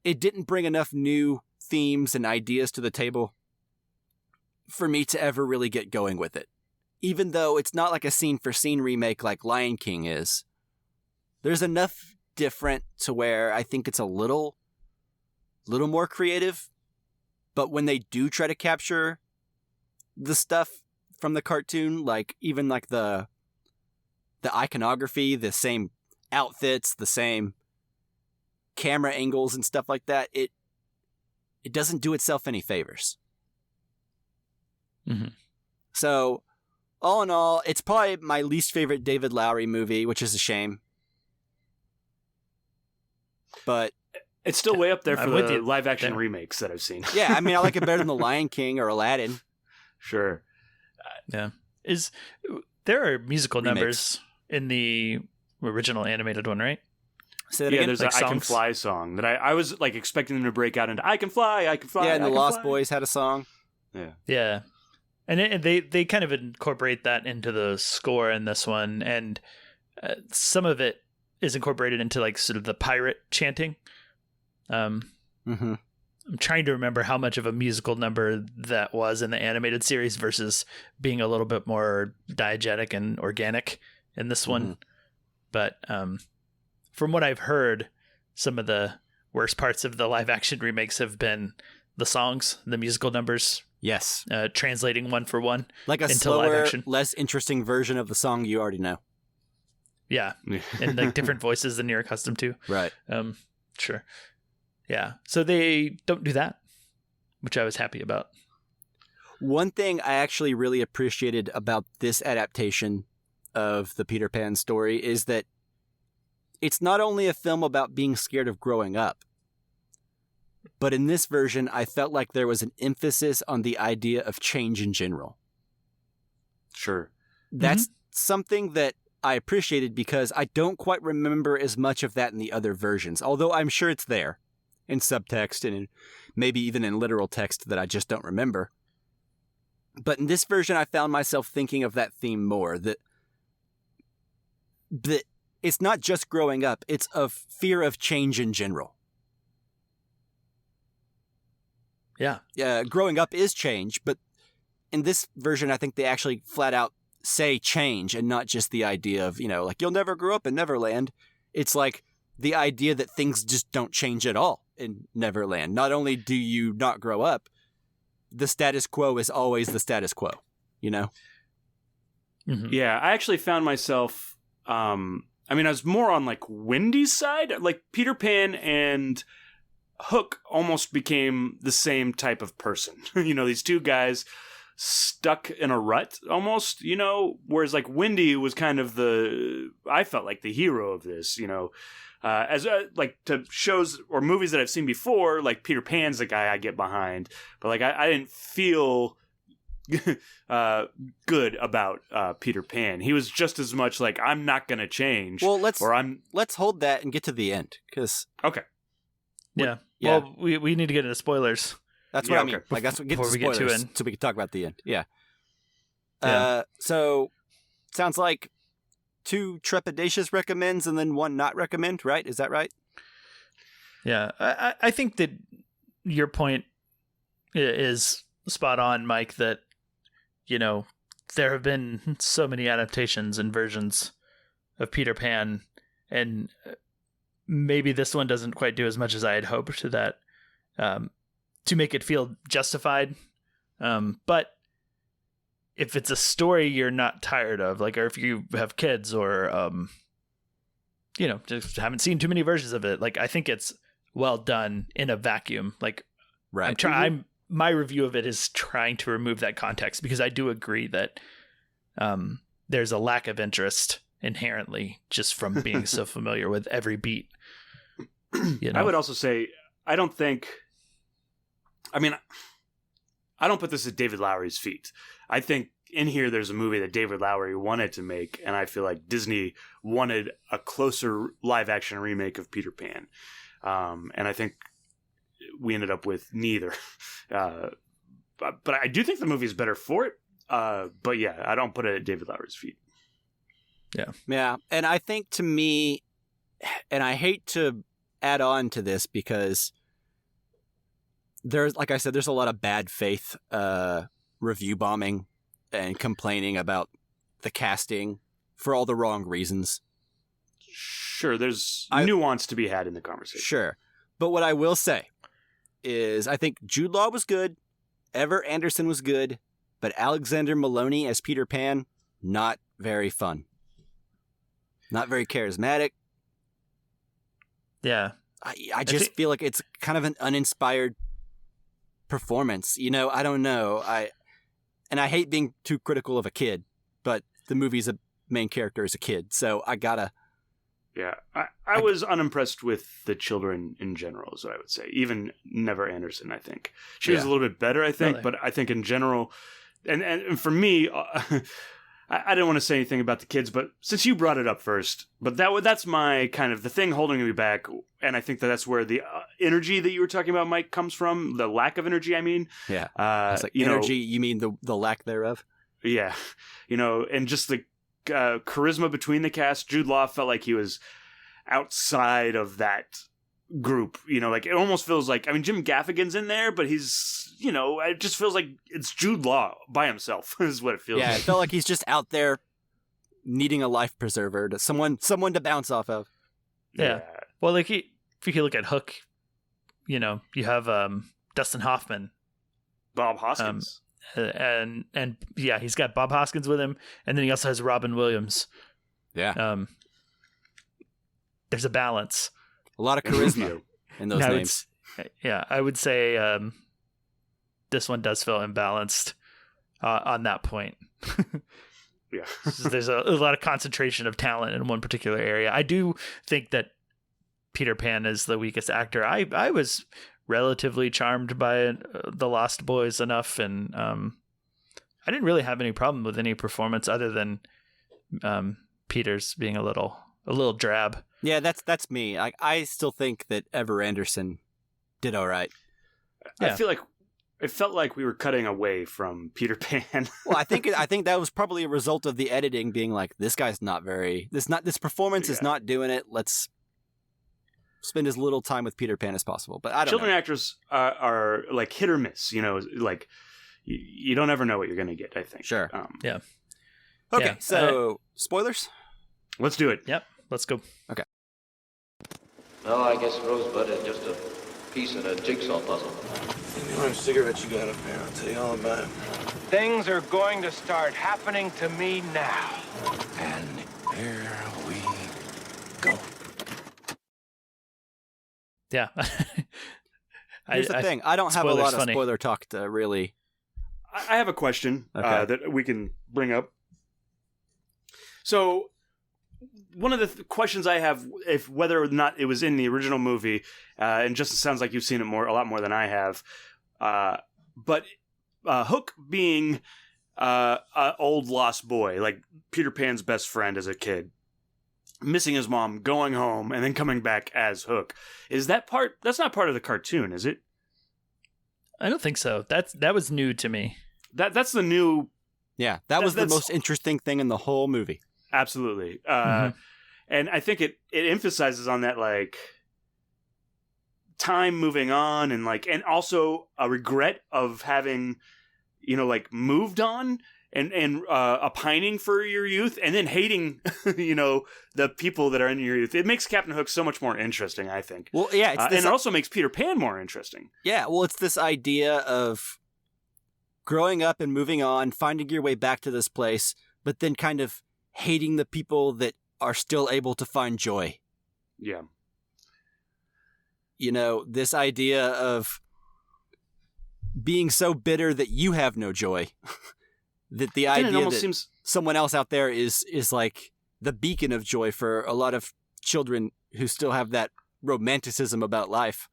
it didn't bring enough new themes and ideas to the table for me to ever really get going with it. Even though it's not like a scene-for-scene remake like Lion King is, there's enough different to where I think it's a little more creative, But when they do try to capture the stuff from the cartoon, like even like the iconography, the same outfits, the same camera angles and stuff like that, it doesn't do itself any favors. Mm-hmm. So, all in all, it's probably my least favorite David Lowery movie, which is a shame. But it's still way up there for with the you live-action there. remakes that I've seen. yeah, I mean, I like it better than The Lion King or Aladdin. Sure. Yeah. There are musical Remakes. numbers in the original animated one, right? Say that Yeah, again? there's Like an I Can songs? Fly song that I was like expecting them to break out into I Can Fly, I Can Fly. Yeah, and I the Can Lost Fly. Boys had a song. Yeah. Yeah. And they kind of incorporate that into the score in this one. And some of it is incorporated into like sort of the pirate chanting. Mm-hmm. I'm trying to remember how much of a musical number that was in the animated series versus being a little bit more diegetic and organic in this one. But from what I've heard, some of the worst parts of the live action remakes have been the songs, the musical numbers, Yes. translating one for one. Like a into live slower, action. less interesting version of the song you already know. Yeah. And like different voices than you're accustomed to. Right. Sure. Yeah. So they don't do that, which I was happy about. One thing I actually really appreciated about this adaptation of the Peter Pan story is that it's not only a film about being scared of growing up, but in this version, I felt like there was an emphasis on the idea of change in general. Sure. That's something that I appreciated because I don't quite remember as much of that in the other versions, although I'm sure it's there in subtext and maybe even in literal text that I just don't remember. But in this version, I found myself thinking of that theme more, that it's not just growing up, it's a fear of change in general. Yeah. Growing up is change, but in this version, I think they actually flat out say change and not just the idea of, like you'll never grow up in Neverland. It's like the idea that things just don't change at all in Neverland. Not only do you not grow up, the status quo is always the status quo, Mm-hmm. Yeah, I actually found myself, I was more on like Wendy's side. Like Peter Pan and Hook almost became the same type of person. These two guys stuck in a rut almost, whereas like Wendy was kind of I felt like the hero of this, as like to shows or movies that I've seen before, like Peter Pan's the guy I get behind, but like I didn't feel good about Peter Pan. He was just as much like I'm not gonna change. Well, let's hold that and get to the end because okay. Yeah. Yeah. Well, we need to get into spoilers. that's what Yeah, I mean. okay. Like that's what gets Before to we get to spoilers, it. so we can talk about the end. Yeah. Yeah. So sounds like 2 trepidatious recommends and then 1 not recommend, right? Is that right? Yeah. I think that your point is spot on, Mike, that, there have been so many adaptations and versions of Peter Pan, and maybe this one doesn't quite do as much as I had hoped to that, to make it feel justified. But if it's a story you're not tired of, like, or if you have kids or, just haven't seen too many versions of it, like, I think it's well done in a vacuum. Like, Right. my review of it is trying to remove that context because I do agree that there's a lack of interest inherently just from being so familiar with every beat. I would also say I don't put this at David Lowery's feet. I think in here there's a movie that David Lowery wanted to make, and I feel like Disney wanted a closer live action remake of Peter Pan. And I think we ended up with neither. But I do think the movie is better for it. But yeah, I don't put it at David Lowery's feet. Yeah. And I think to me, and I hate to add on to this because there's, like I said, there's a lot of bad faith review bombing and complaining about the casting for all the wrong reasons. Sure, there's nuance to be had in the conversation. Sure. But what I will say is I think Jude Law was good, Ever Anderson was good, but Alexander Maloney as Peter Pan, not very fun. Not very charismatic. Yeah. I just feel like it's kind of an uninspired performance. You know, I don't know. I hate being too critical of a kid, but the movie's a main character is a kid, so I gotta. Yeah, I was unimpressed with the children in general, is what I would say. Even Never Anderson, I think. She was a little bit better, I think, Really? but I think in general, and for me, I didn't want to say anything about the kids, but since you brought it up first, but that's my kind of the thing holding me back, and I think that's where the energy that you were talking about, Mike, comes from. The lack of energy, I mean. Yeah. It's like energy, you mean the lack thereof? Yeah. And just the charisma between the cast. Jude Law felt like he was outside of that group. Like it almost feels like, I mean, Jim Gaffigan's in there, but he's, it just feels like it's Jude Law by himself is what it feels Yeah, like. it felt like he's just out there needing a life preserver, someone to bounce off of. Yeah. Well, like if you look at Hook, you have Dustin Hoffman, Bob Hoskins. and yeah, he's got Bob Hoskins with him, and then he also has Robin Williams. Yeah. There's a balance. A lot of charisma in those names. I would say this one does feel imbalanced on that point. Yeah. There's a lot of concentration of talent in one particular area. I do think that Peter Pan is the weakest actor. I was relatively charmed by The Lost Boys enough, and I didn't really have any problem with any performance other than Peter's being a little drab. Yeah, that's me. I still think that Ever Anderson did all right. I feel like it felt like we were cutting away from Peter Pan. Well, I think that was probably a result of the editing being like, this guy's this performance is not doing it. Let's spend as little time with Peter Pan as possible. But I don't Children know. actors are like hit or miss, like you don't ever know what you're going to get, I think. Sure. Yeah. Okay, Yeah. so spoilers? Let's do it. Yep. Let's go. Okay. No, I guess Rosebud is just a piece in a jigsaw puzzle. Any orange cigarettes you got up there? I'll tell you all about it. Things are going to start happening to me now. And here we go. Yeah. Here's the thing. I don't have a lot of spoiler talk to really. I have a question that we can bring up. So, one of the questions I have, if whether or not it was in the original movie, and just sounds like you've seen it a lot more than I have, but Hook being an old lost boy, like Peter Pan's best friend as a kid, missing his mom, going home, and then coming back as Hook, that's not part of the cartoon, is it? I don't think so. That was new to me. That's the new. Yeah, that was the most interesting thing in the whole movie. Absolutely. And I think it emphasizes on that, like, time moving on and also a regret of having, moved on and a pining for your youth and then hating, the people that are in your youth. It makes Captain Hook so much more interesting, I think. Well, yeah. And it also makes Peter Pan more interesting. Yeah, well, it's this idea of growing up and moving on, finding your way back to this place, but then kind of hating the people that are still able to find joy. Yeah. This idea of being so bitter that you have no joy. That the idea that someone else out there is like the beacon of joy for a lot of children who still have that romanticism about life.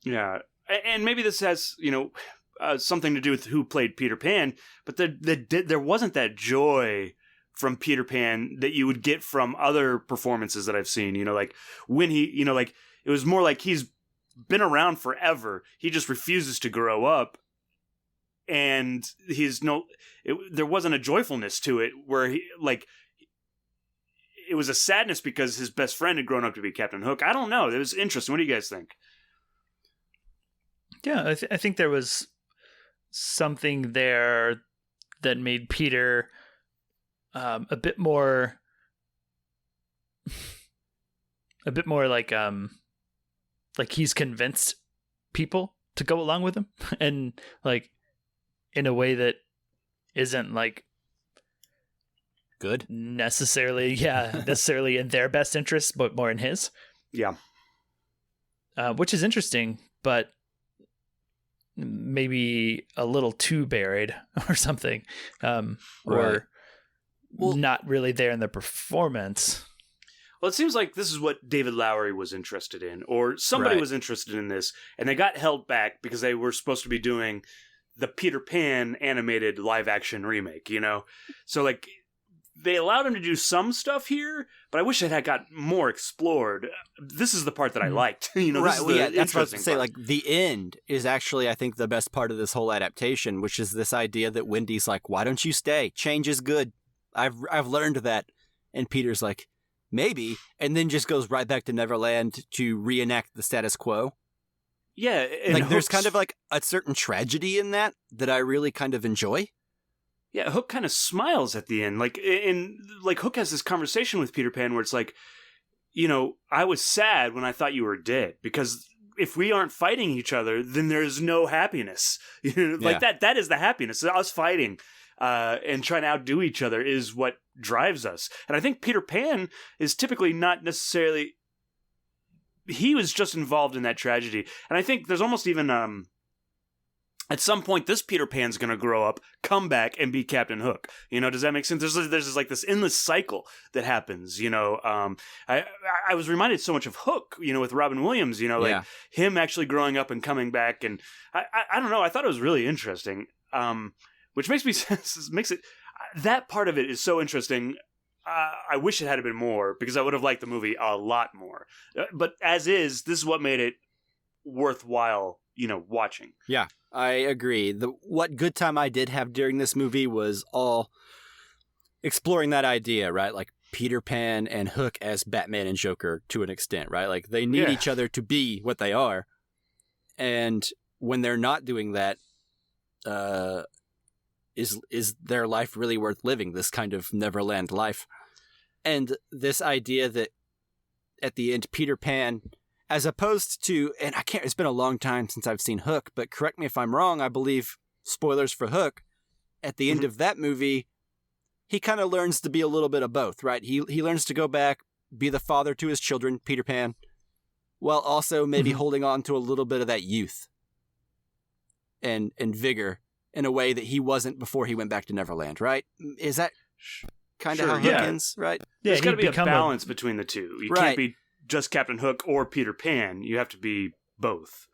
Yeah. And maybe this has, something to do with who played Peter Pan, but there wasn't that joy from Peter Pan that you would get from other performances that I've seen, like when he, it was more like he's been around forever. He just refuses to grow up. And there wasn't a joyfulness to it where it was a sadness because his best friend had grown up to be Captain Hook. I don't know. It was interesting. What do you guys think? Yeah, I think there was something there that made Peter a bit more like he's convinced people to go along with him, and like in a way that isn't like good necessarily in their best interest, but more in his. Yeah. Which is interesting, but maybe a little too buried or something, or not really there in the performance. Well, it seems like this is what David Lowery was interested in, or somebody was interested in this, and they got held back because they were supposed to be doing the Peter Pan animated live-action remake, you know? So, like, they allowed him to do some stuff here, but I wish it had got more explored. This is the part that I liked. You know, this is the that's what I was interesting to say. part. Like, the end is actually, I think, the best part of this whole adaptation, which is this idea that Wendy's like, why don't you stay? Change is good. I've learned that. And Peter's like, maybe, and then just goes right back to Neverland to reenact the status quo. Yeah, and like there's kind of like a certain tragedy in that I really kind of enjoy. Yeah, Hook kind of smiles at the end. Like Hook has this conversation with Peter Pan where it's like, you know, I was sad when I thought you were dead, because if we aren't fighting each other, then there's no happiness. Like that is the happiness. Us fighting and trying to outdo each other is what drives us. And I think Peter Pan is typically not necessarily... He was just involved in that tragedy. And I think there's almost even... at some point, this Peter Pan's going to grow up, come back, and be Captain Hook. You know, does that make sense? There's like this endless cycle that happens, you know. I was reminded so much of Hook, you know, with Robin Williams, you know, like him actually growing up and coming back. And I don't know, I thought it was really interesting, which makes it, that part of it is so interesting. I wish it had been more, because I would have liked the movie a lot more. But as is, this is what made it worthwhile, you know, watching. Yeah, I agree. What good time I did have during this movie was all exploring that idea, right? Like Peter Pan and Hook as Batman and Joker to an extent, right? Like they need each other to be what they are. And when they're not doing that, is their life really worth living? This kind of Neverland life. And this idea that at the end, Peter Pan, as opposed to, and it's been a long time since I've seen Hook, but correct me if I'm wrong, I believe, spoilers for Hook, at the end of that movie, he kind of learns to be a little bit of both, right? He learns to go back, be the father to his children, Peter Pan, while also maybe holding on to a little bit of that youth and vigor in a way that he wasn't before he went back to Neverland, right? Is that kind of how Hook ends, right? Yeah, there's got to be a balance between the two. You can't be just Captain Hook or Peter Pan. You have to be both.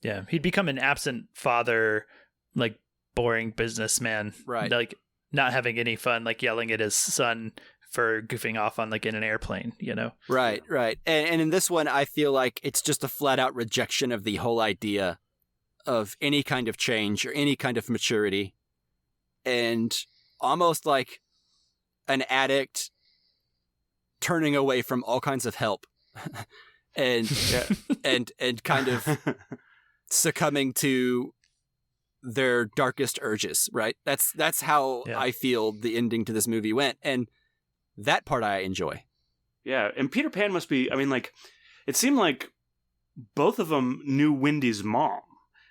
Yeah, he'd become an absent father, like boring businessman, right? Like not having any fun, like yelling at his son for goofing off on like in an airplane, you know? Right. And in this one, I feel like it's just a flat out rejection of the whole idea of any kind of change or any kind of maturity, and almost like an addict turning away from all kinds of help and kind of succumbing to their darkest urges, right? That's how I feel the ending to this movie went, and that part I enjoy. Yeah, and Peter Pan must be, I mean, like, it seemed like both of them knew Wendy's mom.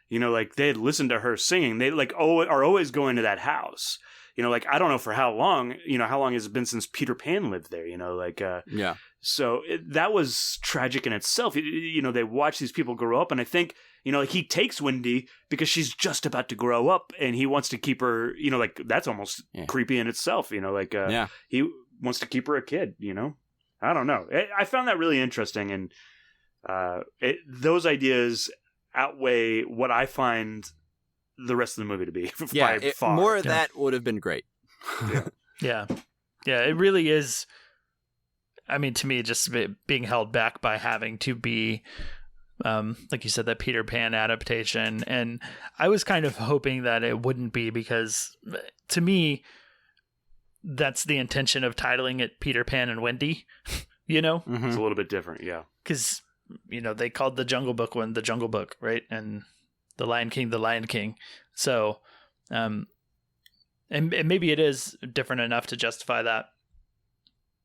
You know, like, they had listened to her singing. They, like, are always going to that house. You know, like, I don't know for how long, you know, how long has it been since Peter Pan lived there, you know, like, yeah. So that was tragic in itself. You know, they watch these people grow up, and I think, you know, like, he takes Wendy because she's just about to grow up, and he wants to keep her, you know, like, that's almost creepy in itself, you know, like, he wants to keep her a kid, you know? I don't know. I found that really interesting, and those ideas outweigh what I find the rest of the movie to be by far. More of that would have been great. Yeah, it really is. I mean, to me, just being held back by having to be, like you said, that Peter Pan adaptation. And I was kind of hoping that it wouldn't be, because to me, that's the intention of titling it Peter Pan and Wendy, you know? Mm-hmm. It's a little bit different, yeah. Because, you know, they called the Jungle Book one the Jungle Book, right? And the Lion King, the Lion King. So, and maybe it is different enough to justify that.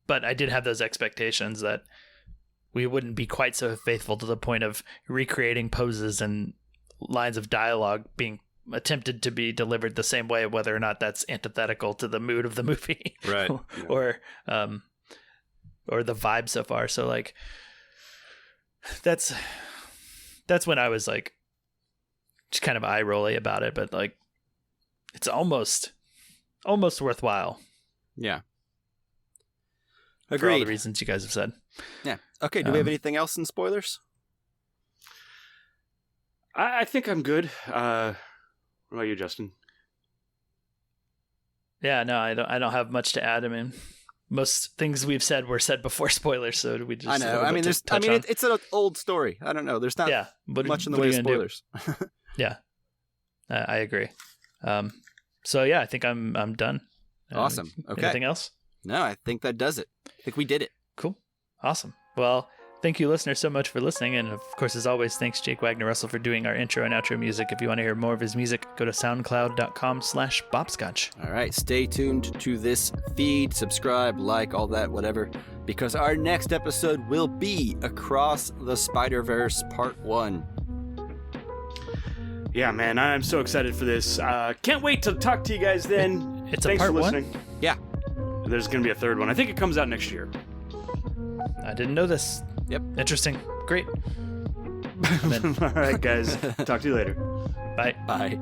But I did have those expectations that we wouldn't be quite so faithful to the point of recreating poses and lines of dialogue being attempted to be delivered the same way, whether or not that's antithetical to the mood of the movie, right? or the vibe so far. So like, that's when I was like, just kind of eye rolly about it, but like, it's almost worthwhile. Yeah. For Agreed. all the reasons you guys have said. Yeah. Okay. Do we have anything else in spoilers? I think I'm good. What about you, Justin? Yeah, no, I don't have much to add. I mean, most things we've said were said before spoilers, so we just. I know. I mean, it's an old story. I don't know. There's not much in the way of spoilers. Yeah, I agree. So yeah, I think I'm done. Awesome. Okay. Anything else? No, I think that does it. I think we did it. Cool. Awesome. Well, thank you, listeners, so much for listening. And of course, as always, thanks Jake Wagner Russell for doing our intro and outro music. If you want to hear more of his music, go to soundcloud.com/bopscotch. All right. Stay tuned to this feed. Subscribe, like, all that, whatever. Because our next episode will be Across the Spider-Verse Part 1. Yeah, man, I'm so excited for this. Can't wait to talk to you guys then. It's Thanks a part for listening. 1? Yeah. There's going to be a third one. I think it comes out next year. I didn't know this. Yep. Interesting. Great. All right, guys. Talk to you later. Bye. Bye.